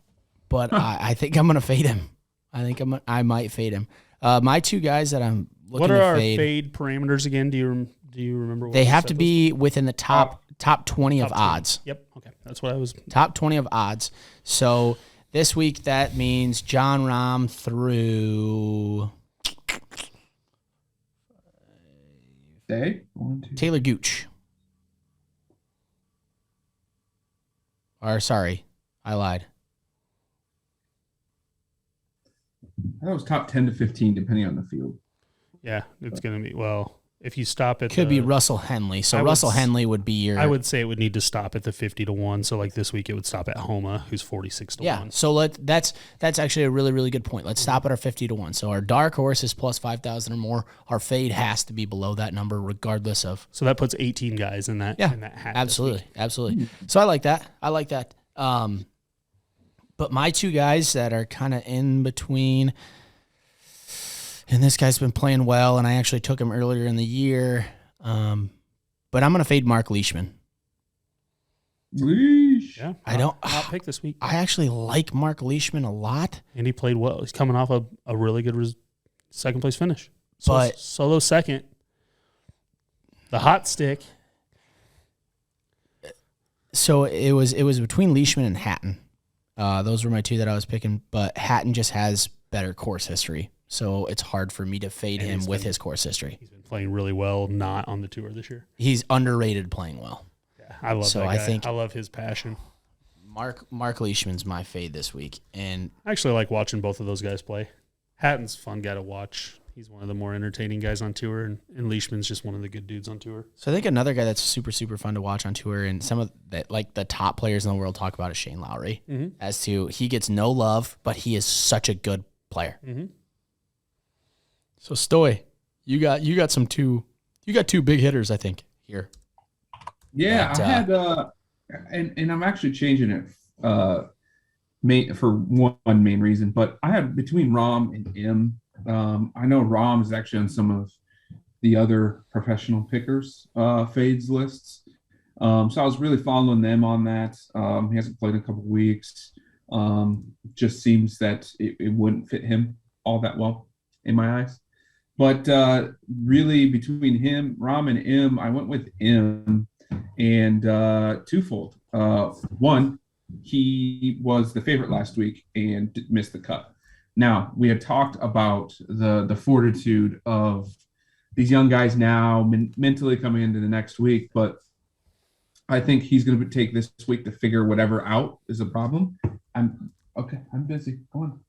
but I think I'm gonna fade him. I might fade him. My two guys that I'm looking to fade. What are our fade parameters again? Do you remember? What they have to be within the top 20 of odds. Yep. Okay, that's what I was. Top 20 of odds. So this week that means John Rahm through. Taylor Gooch. Or sorry, I lied. I thought it was top 10 to 15, depending on the field. Yeah, it's going to be, well, if you stop at could be Russell Henley. So Russell Henley would be your. I would say it would need to stop at the 50-1. So like this week, it would stop at Homa, who's 46-1. Yeah. So that's actually a really, really good point. Let's stop at our 50-1. So our dark horse is plus 5,000 or more. Our fade has to be below that number, regardless of. So that puts 18 guys in that. Yeah. In that hat. Absolutely. So I like that. But my two guys that are kind of in between. And this guy's been playing well, and I actually took him earlier in the year. But I'm going to fade Mark Leishman. Yeah, I'll pick this week. I actually like Mark Leishman a lot. And he played well. He's coming off a really good second place finish. But solo second. The hot stick. So it was between Leishman and Hatton. Those were my two that I was picking, but Hatton just has better course history. So it's hard for me to fade him with his course history. He's been playing really well, not on the tour this year. He's underrated playing well. Yeah, I love that guy. I love his passion. Mark Leishman's my fade this week. And I actually like watching both of those guys play. Hatton's a fun guy to watch. He's one of the more entertaining guys on tour, and Leishman's just one of the good dudes on tour. So I think another guy that's super, super fun to watch on tour, and some of that, like the top players in the world talk about is Shane Lowry. Mm-hmm. As to he gets no love, but he is such a good player. Mm-hmm. So Stoy, you got two big hitters, I think, here. Yeah, I had and I'm actually changing it for one main reason, but I had between Rahm and M. I know Rahm is actually on some of the other professional pickers fades lists. So I was really following them on that. He hasn't played in a couple of weeks. Just seems that it wouldn't fit him all that well in my eyes. But really between him, Rahm and M, I went with M, and twofold. One, he was the favorite last week and missed the cut. Now, we had talked about the fortitude of these young guys now mentally coming into the next week, but I think he's going to take this week to figure whatever out is a problem. I'm busy. Go on.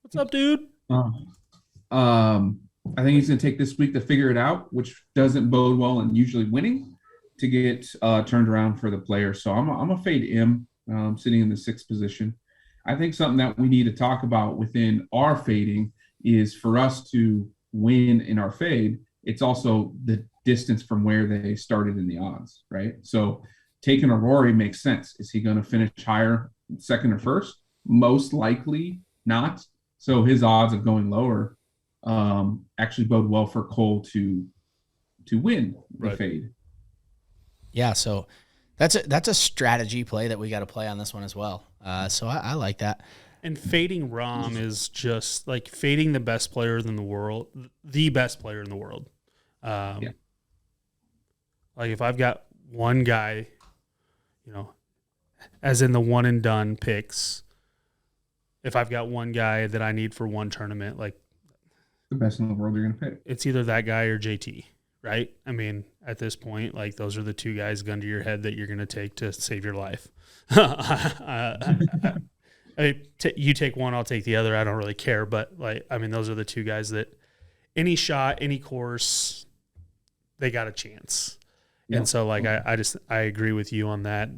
What's up, dude? I think he's going to take this week to figure it out, which doesn't bode well in usually winning to get turned around for the player. So I'm a fade him sitting in the 6th position. I think something that we need to talk about within our fading is for us to win in our fade. It's also the distance from where they started in the odds, right? So taking a Rory makes sense. Is he going to finish higher, second or first? Most likely not. So his odds of going lower actually bode well for Cole to win the fade. Yeah, so that's a strategy play that we got to play on this one as well. So I like that. And fading Rahm is just like fading the best player in the world, the best player in the world. Like if I've got one guy, as in the one and done picks, if I've got one guy that I need for one tournament, like the best in the world you're going to pick. It's either that guy or JT, right? I mean, at this point, like those are the two guys gun to your head that you're going to take to save your life. You take one, I'll take the other. I don't really care, but like, I mean, those are the two guys that any shot, any course, they got a chance. Yeah. And so like, I agree with you on that.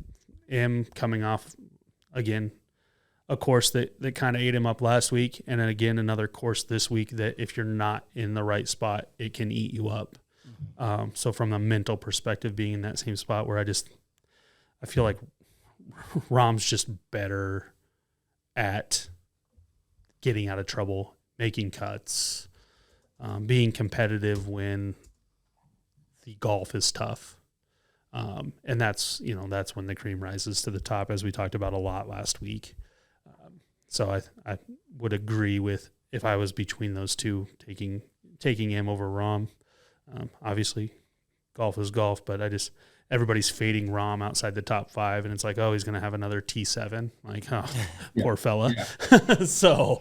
Him coming off again, a course that kind of ate him up last week. And then again, another course this week that if you're not in the right spot, it can eat you up. So from a mental perspective, being in that same spot where I feel like Rahm's just better at getting out of trouble, making cuts, being competitive when the golf is tough. And that's when the cream rises to the top, as we talked about a lot last week. So I would agree with, if I was between those two, taking him over Rahm. Obviously, golf is golf, but everybody's fading Rahm outside the top 5, and it's like, oh, he's going to have another T7. Like, oh, poor fella. Yeah. So,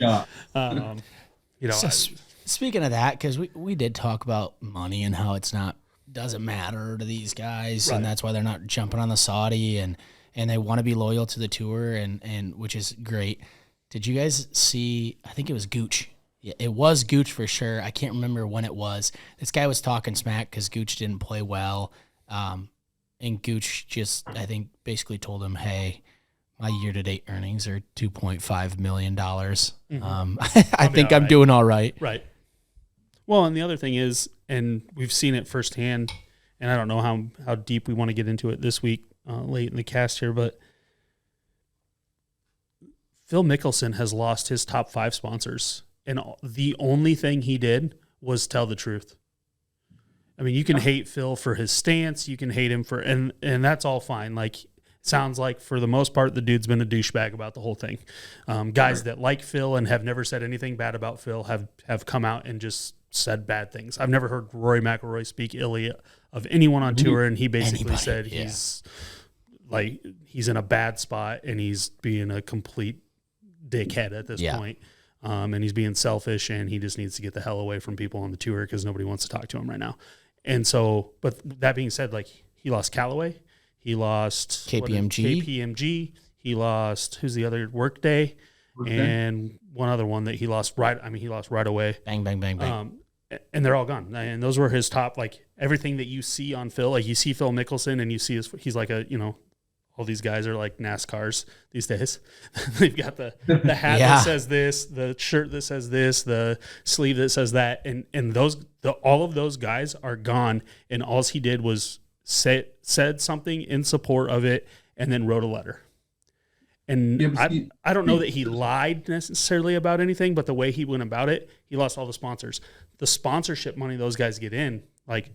speaking of that, because we did talk about money and how doesn't matter to these guys, right. And that's why they're not jumping on the Saudi, and they want to be loyal to the tour, and which is great. Did you guys see? I think it was Gooch. Yeah, it was Gooch for sure. I can't remember when it was. This guy was talking smack because Gooch didn't play well. And Gooch just, I think, basically told him, hey, my year-to-date earnings are $2.5 million. Mm-hmm. I think I'm doing all right. Right. Well, and the other thing is, and we've seen it firsthand, and I don't know how deep we want to get into it this week, late in the cast here, but Phil Mickelson has lost his top 5 sponsors, and the only thing he did was tell the truth. I mean, you can hate Phil for his stance, you can hate him for, and that's all fine. Like, sounds like for the most part, the dude's been a douchebag about the whole thing. Guys that like Phil and have never said anything bad about Phil have come out and just said bad things. I've never heard Rory McIlroy speak illy of anyone on tour, and he basically said he's in a bad spot and he's being a complete dickhead at this point. And he's being selfish, and he just needs to get the hell away from people on the tour because nobody wants to talk to him right now. And so, but that being said, like, he lost Callaway, he lost KPMG, he lost, who's the other, Workday, and one other one that he lost right away. Bang, bang, bang, bang. And they're all gone. And those were his top, like, everything that you see on Phil, like, you see Phil Mickelson and you see he's like a, all these guys are like NASCARs these days. They've got the hat that says this, the shirt that says this, the sleeve that says that, and all of those guys are gone. And all he did was said something in support of it, and then wrote a letter. And I don't know that he lied necessarily about anything, but the way he went about it, he lost all the sponsors. The sponsorship money those guys get in, like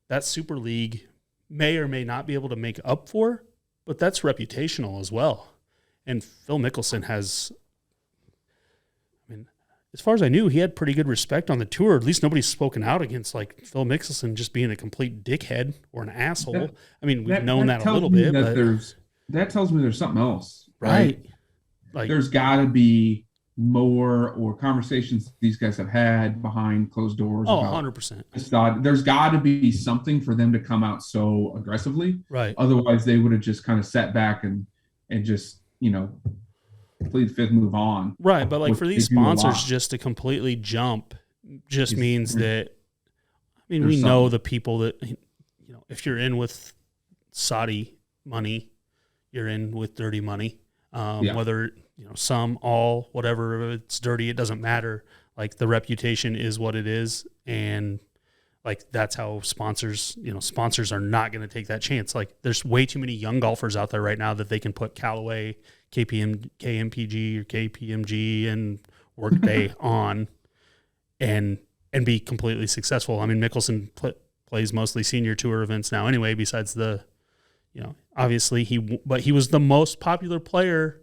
that Super League, may or may not be able to make up for. But that's reputational as well. And Phil Mickelson has, I mean, as far as I knew, he had pretty good respect on the tour. At least nobody's spoken out against, like, Phil Mickelson just being a complete dickhead or an asshole. We've known that a little bit. That tells me there's something else. Right. Like, there's got to be more or conversations these guys have had behind closed doors. Oh, 100%. There's got to be something for them to come out so aggressively. Right. Otherwise, they would have just kind of sat back and just, plead fifth, move on. Right. But like for these sponsors just to completely jump just means that, we know the people that, if you're in with Saudi money, you're in with dirty money. Whether, some, all, whatever, it's dirty, it doesn't matter. Like, the reputation is what it is. And like, that's how sponsors are not going to take that chance. Like, there's way too many young golfers out there right now that they can put Callaway, KMPG or KPMG and Workday on and be completely successful. I mean, Mickelson plays mostly senior tour events now anyway, besides the, obviously he was the most popular player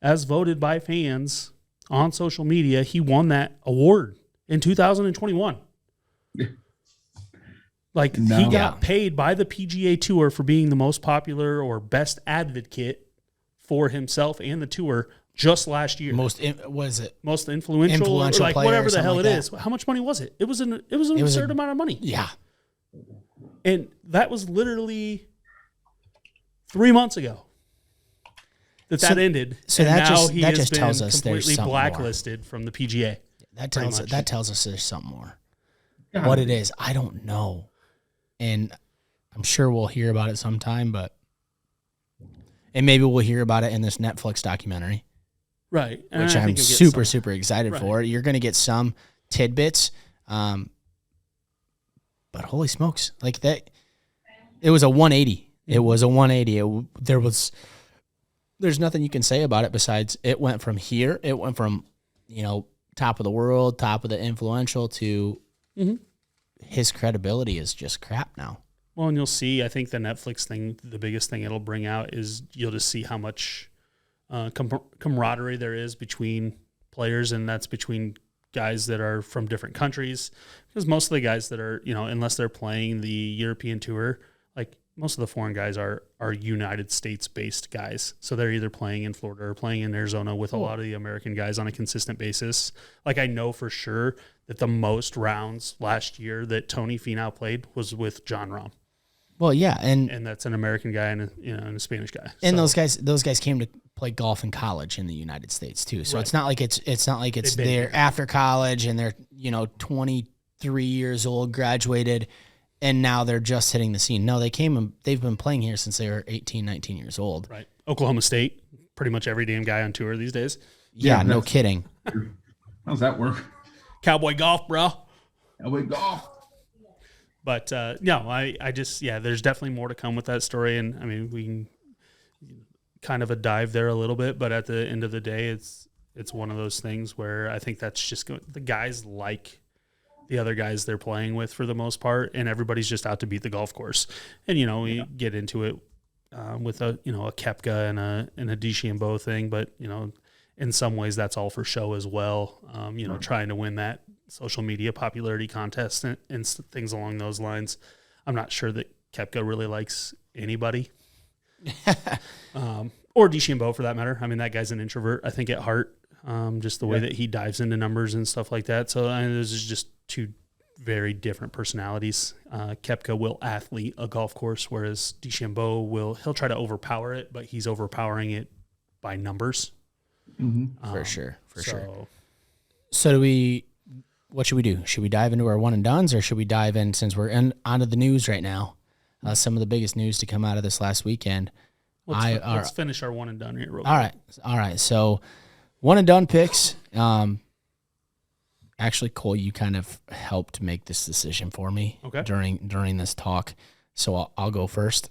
as voted by fans on social media. He won that award in 2021. Like, he got paid by the PGA Tour for being the most popular or best advocate for himself and the tour just last year. Most influential like, whatever the hell it is. How much money was it? It was an absurd amount of money. Yeah. And that was literally 3 months ago that ended. So and that now just he that has just been tells us there's completely something blacklisted from the PGA. That tells us there's something more. God. What it is, I don't know, and I'm sure we'll hear about it sometime. And maybe we'll hear about it in this Netflix documentary, Right? And which I I'm think you'll get super some. super excited Right. for. You're going to get some tidbits, but holy smokes, like that! It was a 180. It was a 180. There's nothing you can say about it besides it went from here. It went from, top of the world, top of the influential to his credibility is just crap now. Well, and you'll see, I think the Netflix thing, the biggest thing it'll bring out is you'll just see how much camaraderie there is between players, and that's between guys that are from different countries. Because most of the guys that are, unless they're playing the European Tour, like most of the foreign guys are United States-based guys. So they're either playing in Florida or playing in Arizona with a lot of the American guys on a consistent basis. Like I know for sure that the most rounds last year that Tony Finau played was with John Rahm. Well, yeah, and that's an American guy and a Spanish guy. And those guys came to play golf in college in the United States too. So Right. it's not like it's been they're here. after college and they're 23 years old, graduated, and now they're just hitting the scene. No, they've been playing here since they were 18, 19 years old. Right. Oklahoma State, pretty much every damn guy on tour these days. Yeah, no that's- kidding. How's that work? Cowboy golf, bro. Elway golf. But no, I just, there's definitely more to come with that story. And I mean, we can kind of a dive there a little bit, but at the end of the day, it's one of those things where I think that's just the guys like the other guys they're playing with for the most part, and everybody's just out to beat the golf course. And, we get into it with a Koepka and a DeChambeau thing, but, in some ways that's all for show as well. Trying to win that social media popularity contest and things along those lines. I'm not sure that Koepka really likes anybody. Or DeChambeau for that matter. I mean, that guy's an introvert, I think, at heart, just the way that he dives into numbers and stuff like that. So this is just two very different personalities. Koepka will athlete a golf course, whereas DeChambeau he'll try to overpower it, but he's overpowering it by numbers. Mm-hmm. For sure. So So what should we do? Should we dive into our one and dones, or should we dive in, since we're onto the news right now? Some of the biggest news to come out of this last weekend. let's finish our one and done here real quick. All right. So one and done picks. Actually, Cole, you kind of helped make this decision for me during this talk. So I'll go first.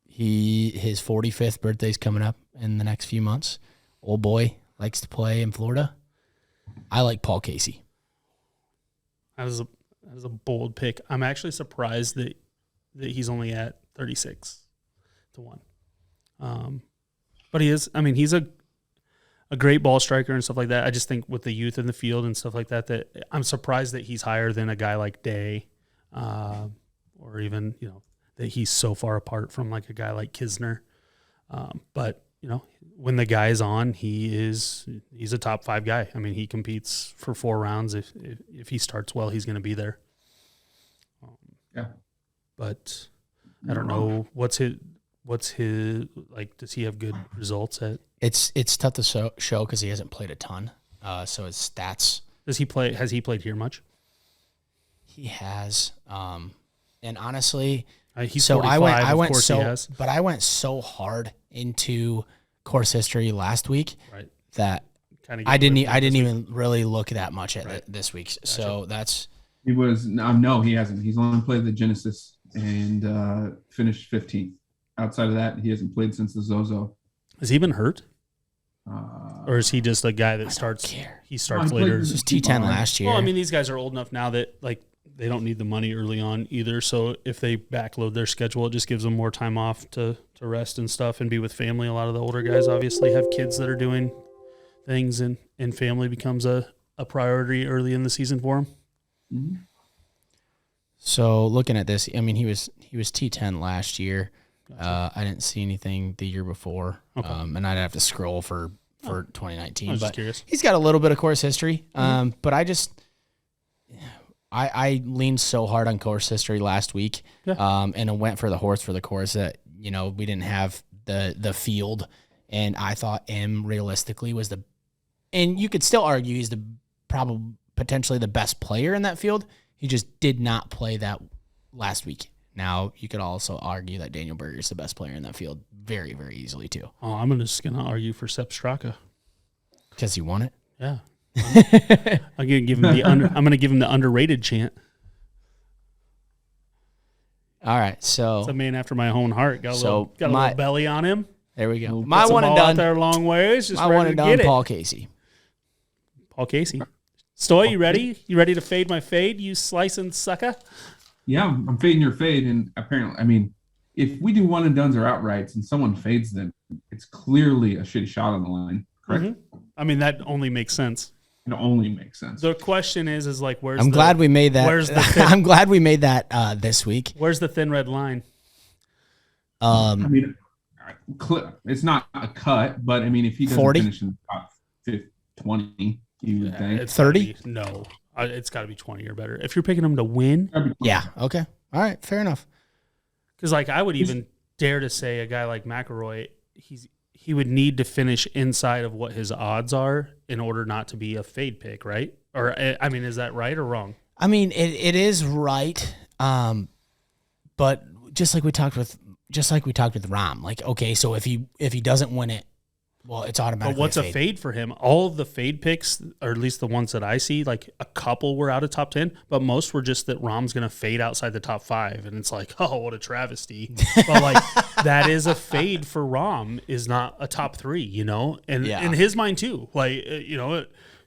His 45th birthday's coming up in the next few months. Old boy likes to play in Florida. I like Paul Casey. That was a bold pick. I'm actually surprised that he's only at 36 to 1. But he is. I mean, he's a great ball striker and stuff like that. I just think with the youth in the field and stuff like that, that I'm surprised that he's higher than a guy like Day, or even that he's so far apart from like a guy like Kisner. But when the guy's on, he's a top 5 guy. I mean, he competes for 4 rounds. If he starts well, he's going to be there. Yeah. But I don't know what's his like. Does he have good results at? It's tough to show because he hasn't played a ton. So his stats. Does he play? Has he played here much? He has. And honestly, he's so 45, I went of course so, he has. but I went so hard into course history last week that Kinda I didn't even really look that much at it this week. Gotcha. So that's. He was no, he hasn't. He's only played the Genesis and finished 15th. Outside of that, he hasn't played since the Zozo. Has he been hurt? Or is he just a guy that starts? He starts later. This was T10 last year. Well, I mean, these guys are old enough now that like they don't need the money early on either. So if they backload their schedule, it just gives them more time off to rest and stuff and be with family. A lot of the older guys obviously have kids that are doing things, and family becomes a priority early in the season for them. Mm-hmm. So looking at this, I mean, he was T10 last year. Gotcha. I didn't see anything the year before, and I'd have to scroll for 2019. I was but just curious. He's got a little bit of course history, but I leaned so hard on course history last week, and I went for the horse for the course that, we didn't have the field, and I thought M realistically was and you could still argue he's potentially the best player in that field. He just did not play that last week. Now, you could also argue that Daniel Berger is the best player in that field very, very easily, too. Oh, I'm just going to argue for Sepp Straka. Because he won it? Yeah. I'm going to give him the underrated chant. All right, so... It's a man after my own heart. Got a little belly on him. There we go. My one and done. Out there a long ways. Just my one and done, Paul Casey. Paul Casey. Stoy, you ready? You ready to fade my fade, you slicing sucker? Yeah, I'm fading your fade, and apparently, if we do one and dones or outrights and someone fades them, it's clearly a shitty shot on the line, correct? Mm-hmm. That only makes sense. It only makes sense. The question is like, where's I'm glad we made that. I'm glad we made that this week. Where's the thin red line? It's not a cut, but if he doesn't 40? finish in the top 20, you would think. 30? No. It's got to be 20 or better. If you're picking him to win. Yeah. Okay. All right. Fair enough. Because I would even dare to say a guy like McIlroy, he would need to finish inside of what his odds are in order not to be a fade pick, right? Or is that right or wrong? It is right. But just like we talked with Rahm, like, okay, so if he doesn't win it, well, it's automatically. But what's a fade for him? All of the fade picks, or at least the ones that I see, like a couple were out of top 10, but most were just that Rahm's going to fade outside the top 5, and it's like, oh, what a travesty. But that is a fade for Rahm, is not a top 3, and in his mind too.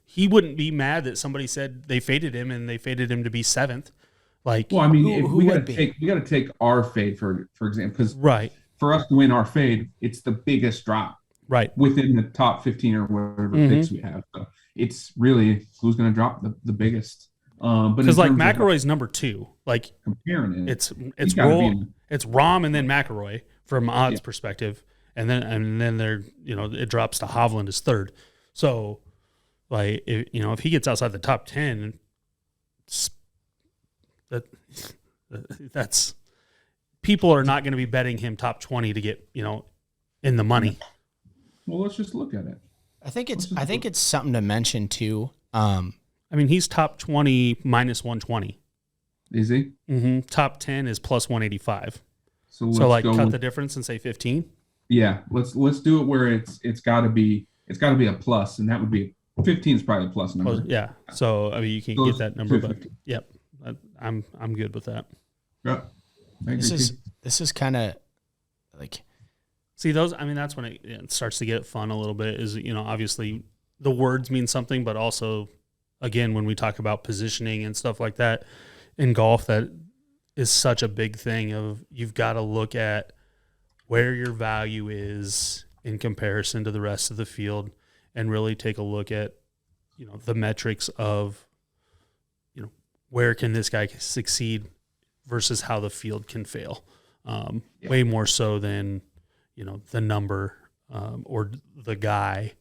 He wouldn't be mad that somebody said they faded him and they faded him to be 7th. We got to take our fade for example, because for us to win our fade, it's the biggest drop. Right. Within the top 15 or whatever picks we have. So it's really who's going to drop the biggest. Because McIlroy's number 2. Comparing it's Rahm and then McIlroy from odds perspective. And then they're, it drops to Hovland as 3rd. So if he gets outside the top 10, that's people are not going to be betting him top 20 to get, in the money. Well, let's just look at it. I think it's something to mention too. He's top 20 minus 120. Is he? Mm-hmm. Top 10 is plus 185. So cut the difference and say 15. Yeah, let's do it where it's got to be a plus, and that would be 15 is probably a plus number. Yeah. So you can get that number, but yep, I'm good with that. Yeah. This is kind of like. See those? That's when it starts to get fun a little bit. Is obviously the words mean something, but also, again, when we talk about positioning and stuff like that in golf, that is such a big thing. Of you've got to look at where your value is in comparison to the rest of the field, and really take a look at the metrics of where can this guy succeed versus how the field can fail. Way more so than. The number or the guy,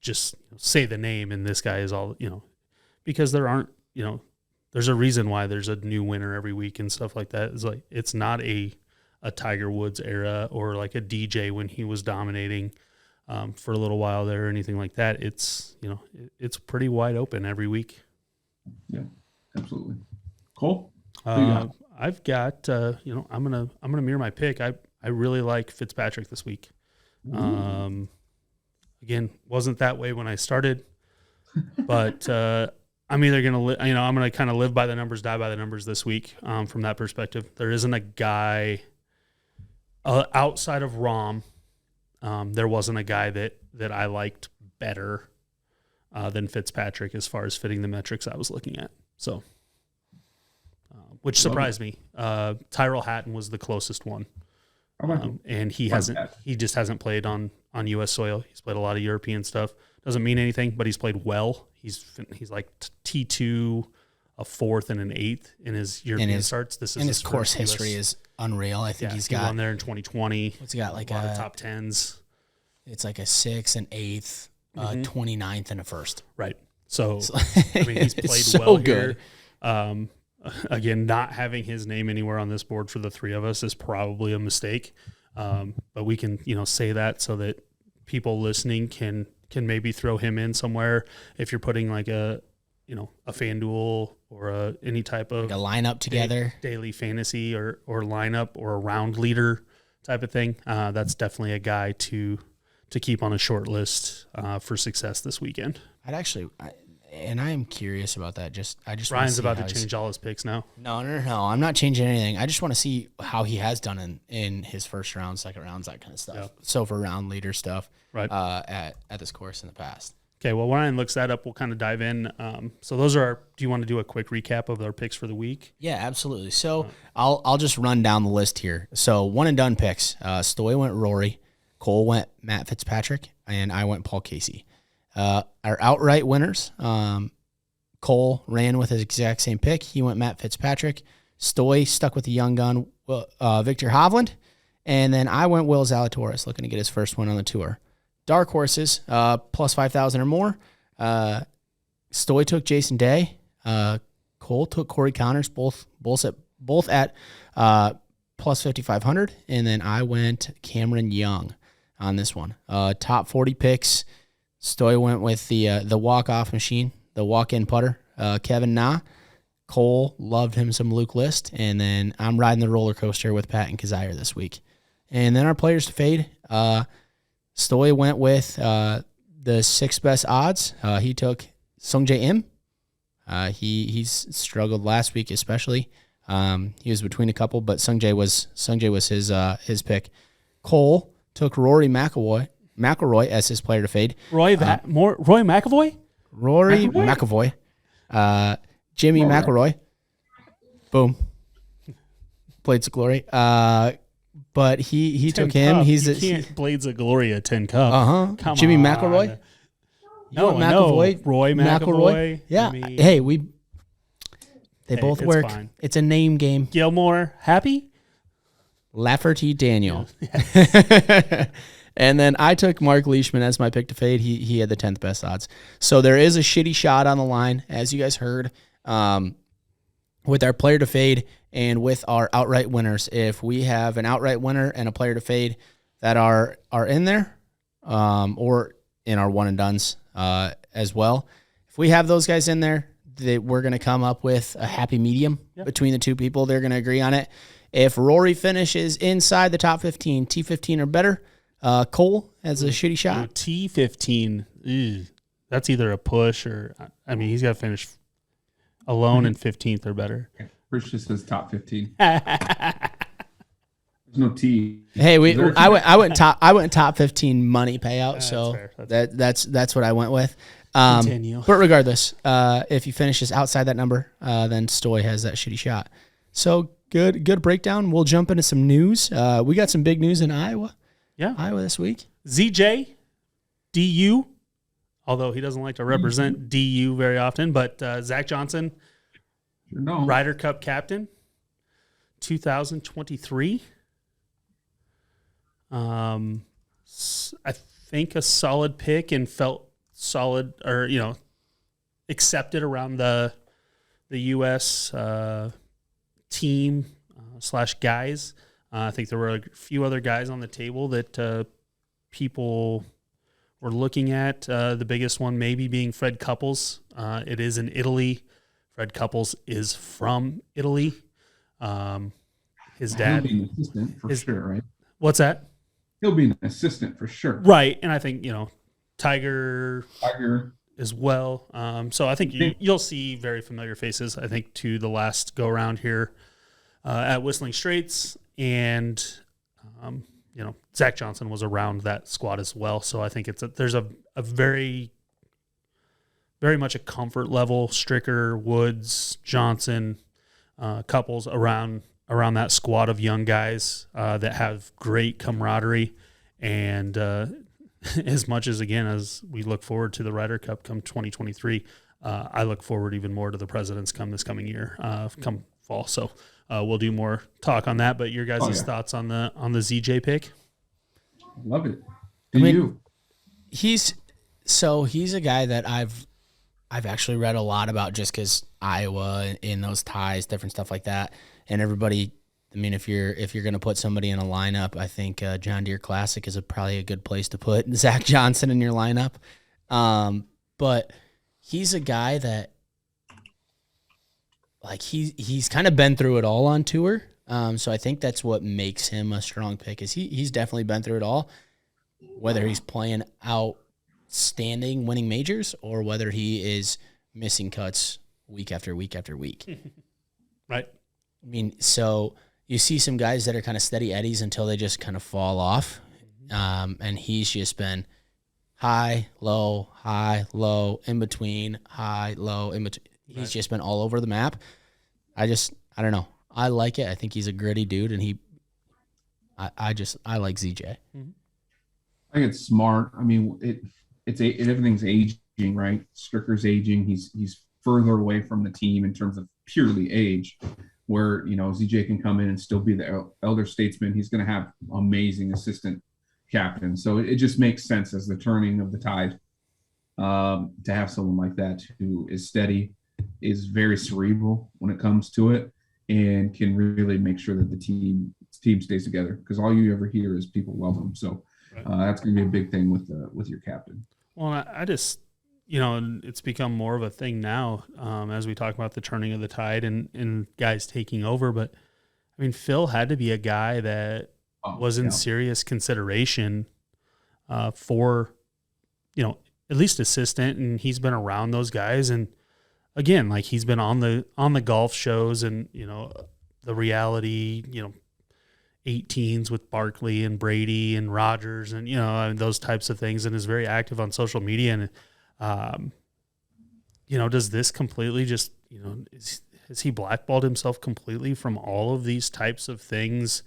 just say the name and this guy is all, because there aren't, there's a reason why there's a new winner every week and stuff like that. It's not a Tiger Woods era or like a DJ when he was dominating for a little while there or anything like that. It's, it's pretty wide open every week. Yeah, absolutely. Cole? I've got, I'm going to mirror my pick. I really like Fitzpatrick this week. Again, wasn't that way when I started, but I'm either going to, I'm going to kind of live by the numbers, die by the numbers this week from that perspective. There isn't a guy outside of Rahm. There wasn't a guy that I liked better than Fitzpatrick as far as fitting the metrics I was looking at. So, which surprised me. Tyrrell Hatton was the closest one. And he just hasn't played on U.S. soil. He's played a lot of European stuff. Doesn't mean anything, but he's played well. He's like T2, a 4th and an 8th in his European starts. This is his course history is unreal. I think he won there in 2020. What's he got? Like a lot of top 10s. It's like a 6th and 8th, 29th and a 1st. Right. So he's played so well good here. Again, not having his name anywhere on this board for the three of us is probably a mistake. But we can, say that so that people listening can maybe throw him in somewhere if you're putting like a FanDuel or any type of like a lineup together, daily fantasy or lineup or a round leader type of thing. That's definitely a guy to keep on a short list for success this weekend. And I am curious about that. Ryan's about to change all his picks now. No. I'm not changing anything. I just want to see how he has done in his first round, second rounds, that kind of stuff. Yeah. So for round leader stuff, right? At this course in the past. Okay, well, Ryan looks that up. We'll kind of dive in. So those are do you want to do a quick recap of our picks for the week? Yeah, absolutely. So I'll just run down the list here. So one and done picks. Stoy went Rory, Cole went Matt Fitzpatrick, and I went Paul Casey. Our outright winners, Cole ran with his exact same pick. He went Matt Fitzpatrick. Stoy stuck with the young gun, Victor Hovland. And then I went Will Zalatoris, looking to get his first win on the tour. Dark horses, plus 5,000 or more. Stoy took Jason Day. Cole took Corey Connors, both at plus 5,500. And then I went Cameron Young on this one. Top 40 picks. Stoy went with the walk-off machine, the walk-in putter, Kevin Na. Cole loved him some Luke List. And then I'm riding the roller coaster with Pat and Kazire this week. And then our players to fade. Stoy went with the sixth best odds. He took Sungjae Im. He's struggled last week especially. He was between a couple, but Sungjae was his pick. Cole took Rory McIlroy as his player to fade. Roy McAvoy? Rory McAvoy. Jimmy McIlroy. Boom. Blades of Glory. But he took him. Blades of Glory at 10 cup. Come Jimmy McIlroy. No, McAvoy. Roy McIlroy. Yeah. They both work. Fine. It's a name game. Gilmore, happy? Lafferty Daniel. And then I took Mark Leishman as my pick to fade. He had the 10th best odds. So there is a shitty shot on the line, as you guys heard, with our player to fade and with our outright winners. If we have an outright winner and a player to fade that are in there, or in our one and dones as well, if we have those guys in there, we're going to come up with a happy medium between the two people. They're going to agree on it. If Rory finishes inside the top 15, T15 or better, Cole has a shitty shot. T15, that's either a push or, he's got to finish alone in 15th or better. First just says top 15. There's no T. Hey, I went top 15 money payout, so that's what I went with. Continue. But regardless, if he finishes outside that number, then Stoy has that shitty shot. So good breakdown. We'll jump into some news. We got some big news in Iowa. Yeah, Iowa this week. ZJ, DU, although he doesn't like to represent DU very often, but Zach Johnson, Ryder Cup captain, 2023. I think a solid pick and felt solid, or accepted around the U.S. Team / guys. I think there were a few other guys on the table that people were looking at. The biggest one maybe being Fred Couples. It is in Italy. Fred Couples is from Italy. His dad. He'll be an assistant for sure, right? What's that? He'll be an assistant for sure. Right. And I think, Tiger as well. So I think you'll see very familiar faces, I think, to the last go around here at Whistling Straits. And, Zach Johnson was around that squad as well. So I think there's a very, very much a comfort level. Stricker, Woods, Johnson, Couples around that squad of young guys that have great camaraderie. And as much as we look forward to the Ryder Cup come 2023, I look forward even more to the Presidents come this coming year, come fall. So we'll do more talk on that. But your guys' thoughts on the ZJ pick? Love it. You? He's a guy that I've I've actually read a lot about just because Iowa in those ties, different stuff like that, and everybody. I mean, if you're gonna put somebody in a lineup, I think John Deere Classic is probably a good place to put Zach Johnson in your lineup. But he's a guy that like he's kind of been through it all on tour. So I think that's what makes him a strong pick. Is he's definitely been through it all, whether he's playing outstanding, winning majors, or whether he is missing cuts week after week after week. Right. I mean, so you see some guys that are kind of steady eddies until they just kind of fall off. And he's just been high, low, in between, high, low, in between. He's just been all over the map. I don't know. I like it. I think he's a gritty dude, and I like ZJ. I think it's smart. I mean, everything's aging, right? Stricker's aging. He's further away from the team in terms of purely age, where, ZJ can come in and still be the elder statesman. He's going to have amazing assistant captain. So it just makes sense as the turning of the tide to have someone like that who is steady, is very cerebral when it comes to it, and can really make sure that the team stays together, because all you ever hear is people love him. So that's going to be a big thing with your captain. Well, I just, it's become more of a thing now as we talk about the turning of the tide and guys taking over. But, I mean, Phil had to be a guy that was in serious consideration for, at least assistant, and he's been around those guys. And, again, like, he's been on the golf shows and, the reality, 18s with Barkley and Brady and Rogers and, those types of things, and is very active on social media. And, does this completely just, has he blackballed himself completely from all of these types of things?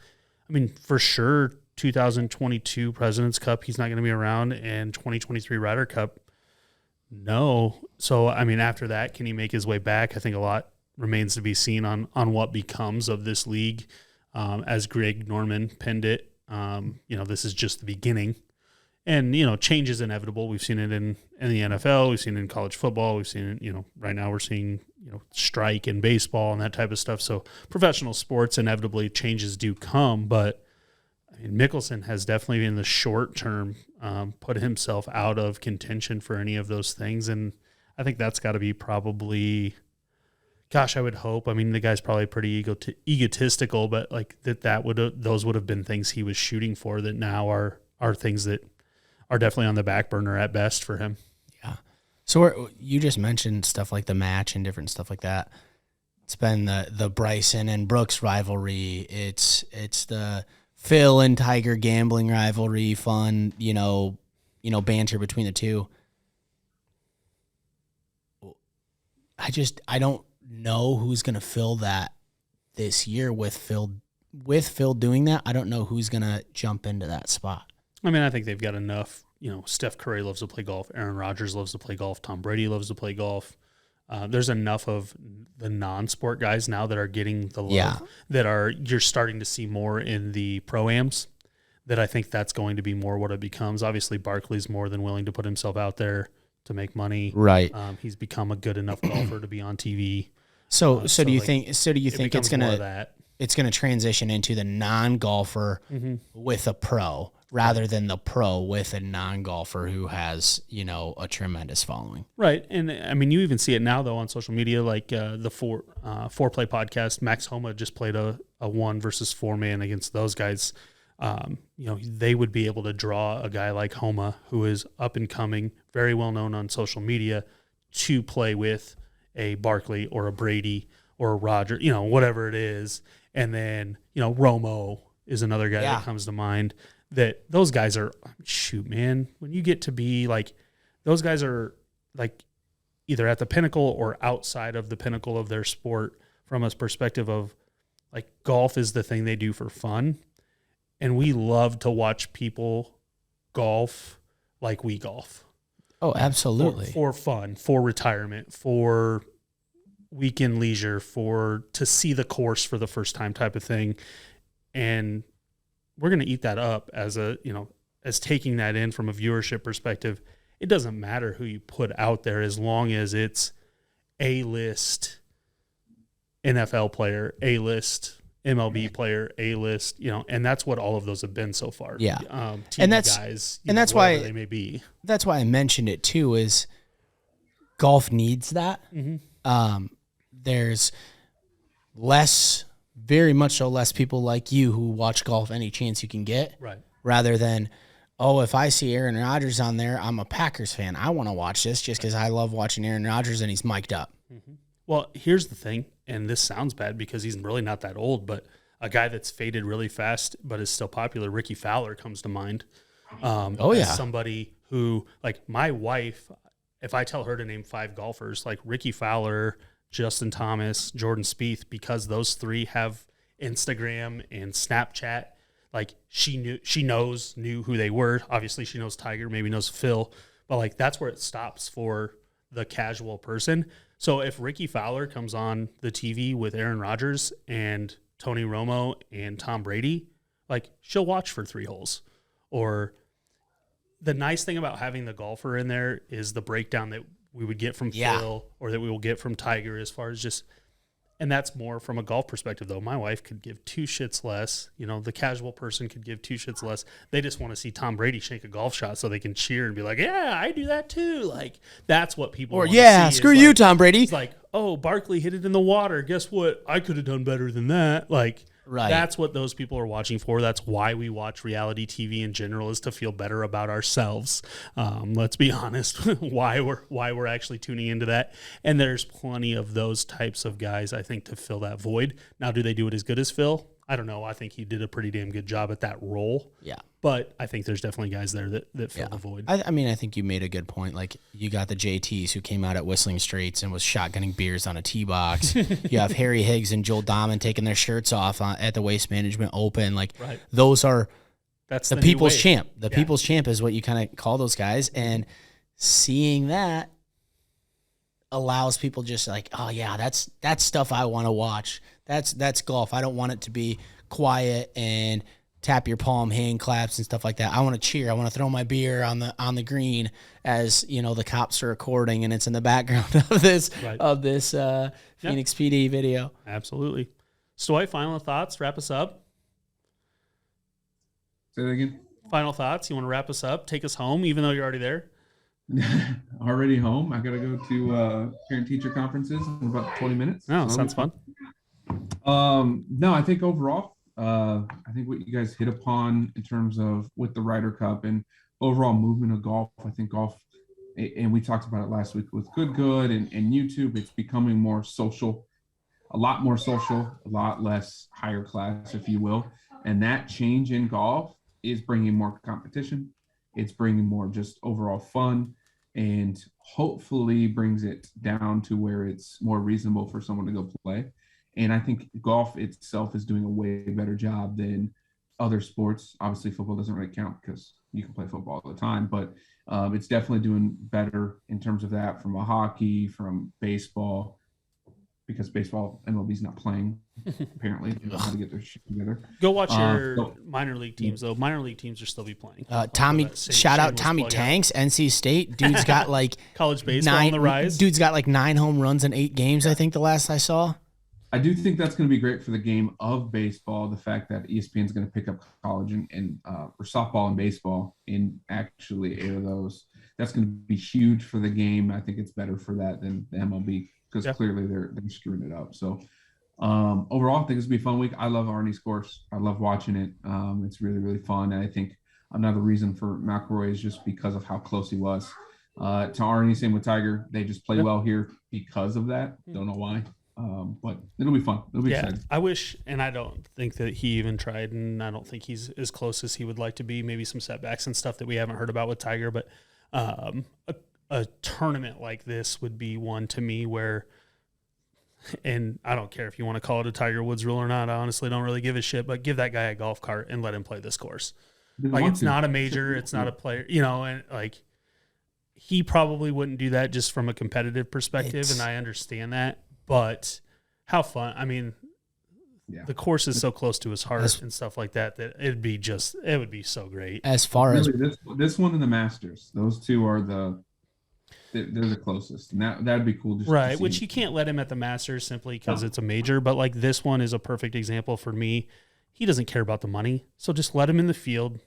I mean, for sure, 2022 President's Cup, he's not going to be around, and 2023 Ryder Cup, no. So, I mean, after that, can he make his way back? I think a lot remains to be seen on what becomes of this league. As Greg Norman penned it, this is just the beginning. And, change is inevitable. We've seen it in the NFL. We've seen it in college football. We've seen it, right now we're seeing, strike in baseball and that type of stuff. So professional sports, inevitably changes do come. But, I mean, Mickelson has definitely in the short term put himself out of contention for any of those things. And I think that's got to be probably... Gosh, I would hope. I mean, the guy's probably pretty egotistical, but like those would have been things he was shooting for that now are things that are definitely on the back burner at best for him. Yeah. So you just mentioned stuff like the match and different stuff like that. It's been the Bryson and Brooks rivalry. It's the Phil and Tiger gambling rivalry. Fun, banter between the two. I don't know who's going to fill that this year with Phil doing that. I don't know who's going to jump into that spot. I mean, I think they've got enough. Steph Curry loves to play golf. Aaron Rodgers loves to play golf. Tom Brady loves to play golf. There's enough of the non-sport guys now that are getting the love you're starting to see more in the pro-ams, that I think that's going to be more what it becomes. Obviously, Barkley's more than willing to put himself out there to make money. Right. He's become a good enough golfer to be on TV. So do you think it's gonna transition into the non-golfer with a pro rather than the pro with a non-golfer who has a tremendous following? Right, and I mean you even see it now though on social media, like the Foreplay podcast. Max Homa just played a 1 versus 4 man against those guys. They would be able to draw a guy like Homa, who is up and coming, very well known on social media, to play with a Barkley or a Brady or a Roger, whatever it is. And then, Romo is another guy that comes to mind, that those guys are, shoot, man, when you get to be like, those guys are like either at the pinnacle or outside of the pinnacle of their sport from a perspective of like golf is the thing they do for fun. And we love to watch people golf like we golf. Oh, absolutely. For fun, for retirement, for weekend leisure, to see the course for the first time type of thing. And we're going to eat that up as as taking that in from a viewership perspective. it doesn't matter who you put out there as long as it's A-list NFL player, A-list MLB player, A-list, and that's what all of those have been so far. Yeah. TV And that's guys, and that's why they may be. That's why I mentioned it too, is golf needs that. There's very much so less people like you who watch golf any chance you can get. Right. Rather than, if I see Aaron Rodgers on there, I'm a Packers fan. I want to watch this just because I love watching Aaron Rodgers and he's mic'd up. Well, here's the thing, and this sounds bad because he's really not that old, but a guy that's faded really fast but is still popular, Ricky Fowler, comes to mind. As somebody who, like my wife, if I tell her to name 5 golfers, like Ricky Fowler, Justin Thomas, Jordan Spieth, because those 3 have Instagram and Snapchat, like she knew who they were. Obviously, she knows Tiger, maybe knows Phil, but like that's where it stops for the casual person. So if Ricky Fowler comes on the TV with Aaron Rodgers and Tony Romo and Tom Brady, like she'll watch for 3 holes. Or the nice thing about having the golfer in there is the breakdown that we would get from Phil or that we will get from Tiger as far as just, and that's more from a golf perspective though. My wife could give 2 shits less. The casual person could give 2 shits less. They just want to see Tom Brady shake a golf shot so they can cheer and be like, yeah, I do that too. Like that's what people want to see. Screw you, Tom Brady. It's like, oh, Barkley hit it in the water. Guess what? I could have done better than that. Like, that's what those people are watching for. That's why we watch reality TV in general, is to feel better about ourselves. Let's be honest, why we're actually tuning into that. And there's plenty of those types of guys, I think, to fill that void. Now, do they do it as good as Phil? I don't know. I think he did a pretty damn good job at that role. Yeah. But I think there's definitely guys there that fill the void. I think you made a good point. Like, you got the JTs who came out at Whistling Straits and was shotgunning beers on a tee box. You have Harry Higgs and Joel Dahman taking their shirts off at the Waste Management Open. Like, those are the people's champ. The people's champ is what you kind of call those guys. And seeing that allows people just like, oh, yeah, that's stuff I want to watch. That's golf. I don't want it to be quiet and tap your palm, hand claps and stuff like that. I want to cheer. I want to throw my beer on the green as the cops are recording and it's in the background of this Phoenix PD video. Absolutely. Stoy, final thoughts. Wrap us up. Say that again. Final thoughts. You want to wrap us up? Take us home, even though you're already there. Already home. I got to go to parent-teacher conferences in about 20 minutes. Oh, sounds fun. No, I think overall, I think what you guys hit upon in terms of with the Ryder Cup and overall movement of golf, I think golf, and we talked about it last week with Good and YouTube, it's becoming more social, a lot more social, a lot less higher class, if you will. And that change in golf is bringing more competition. It's bringing more just overall fun and hopefully brings it down to where it's more reasonable for someone to go play. And I think golf itself is doing a way better job than other sports. Obviously, football doesn't really count because you can play football all the time, but it's definitely doing better in terms of that from a hockey, from baseball, because baseball, MLB's not playing, apparently. They don't know how to get their shit together. Go watch your minor league teams, though. Minor league teams will still be playing. Shout out Tommy Tanks, NC State. Dude's got like college baseball on the rise. Dude's got like 9 home runs in 8 games, I think, the last I saw. I do think that's going to be great for the game of baseball. The fact that ESPN is going to pick up college and or softball and baseball and actually air those. That's going to be huge for the game. I think it's better for that than the MLB because clearly they're screwing it up. So overall, I think it's going to be a fun week. I love Arnie's course. I love watching it. It's really, really fun. And I think another reason for McIlroy is just because of how close he was to Arnie. Same with Tiger. They just play well here because of that. Don't know why. But it'll be fun. It'll be exciting. I wish, and I don't think that he even tried, and I don't think he's as close as he would like to be. Maybe some setbacks and stuff that we haven't heard about with Tiger, but a tournament like this would be one to me where, and I don't care if you want to call it a Tiger Woods rule or not. I honestly don't really give a shit, but give that guy a golf cart and let him play this course. Like, it's not a major, it's not a player, and like he probably wouldn't do that just from a competitive perspective, and I understand that. But how fun. I mean, the course is so close to his heart and stuff like that that it would be so great. As far as this one and the Masters, those two are they're the closest, and that'd be cool. Right, which you can't let him at the Masters simply because it's a major, but like this one is a perfect example for me. He doesn't care about the money, so just let him in the field.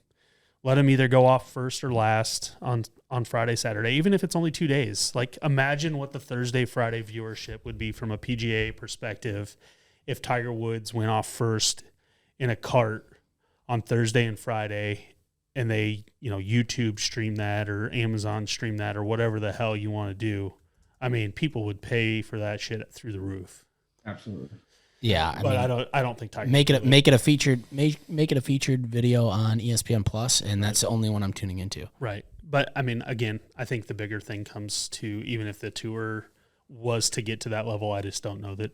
Let him either go off first or last on Friday, Saturday, even if it's only 2 days. Like, imagine what the Thursday, Friday viewership would be from a PGA perspective if Tiger Woods went off first in a cart on Thursday and Friday, and they, YouTube stream that or Amazon stream that or whatever the hell you want to do. I mean, people would pay for that shit through the roof. Absolutely. Yeah, I don't think Tiger make it a featured video on ESPN Plus, and that's the only one I'm tuning into. Right, but I mean, again, I think the bigger thing comes to even if the tour was to get to that level, I just don't know that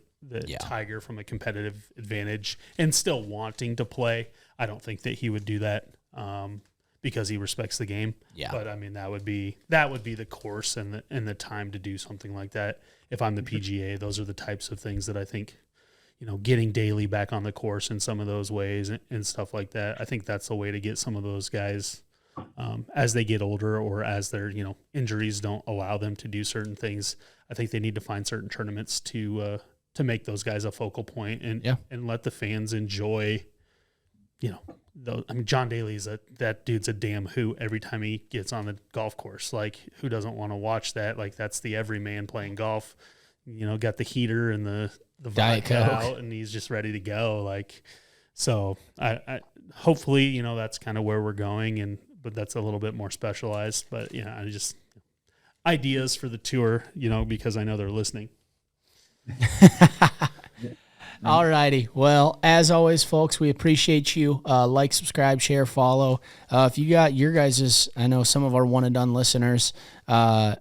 Tiger, from a competitive advantage and still wanting to play, I don't think that he would do that because he respects the game. Yeah, but I mean, that would be the course and the time to do something like that. If I'm the PGA, those are the types of things that I think. Getting Daly back on the course in some of those ways and stuff like that. I think that's the way to get some of those guys as they get older or as their, injuries don't allow them to do certain things. I think they need to find certain tournaments to make those guys a focal point and let the fans enjoy, John Daly's that dude's a damn hoot every time he gets on the golf course. Like, who doesn't want to watch that? Like, that's the everyman playing golf, got the heater and the Diet Coke out, and he's just ready to go. Like, so I hopefully, that's kind of where we're going, but that's a little bit more specialized. But yeah, I just ideas for the tour, because I know they're listening. All righty. Well, as always, folks, we appreciate you. Like, subscribe, share, follow. If you got your guys's, I know some of our one and done listeners are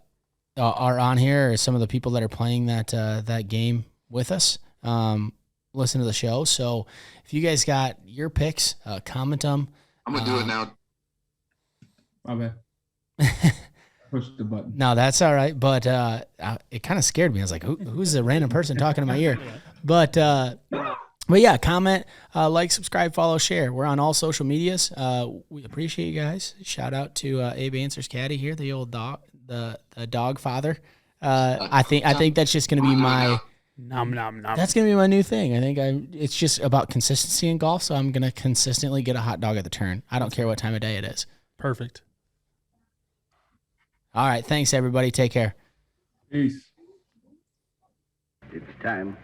on here, or some of the people that are playing that game with us, listen to the show. So if you guys got your picks, comment them. I'm gonna do it now. Okay. Push the button. No, that's all right. But it kind of scared me. I was like, who's the random person talking in my ear? But yeah, comment, like, subscribe, follow, share. We're on all social medias. We appreciate you guys. Shout out to Abe Answers Caddy here, the old dog, the dog father. I think that's just gonna be my. Nom nom nom. That's gonna be my new thing. I think it's just about consistency in golf, so I'm gonna consistently get a hot dog at the turn. I don't care what time of day it is. Perfect. All right, thanks everybody. Take care. Peace. It's time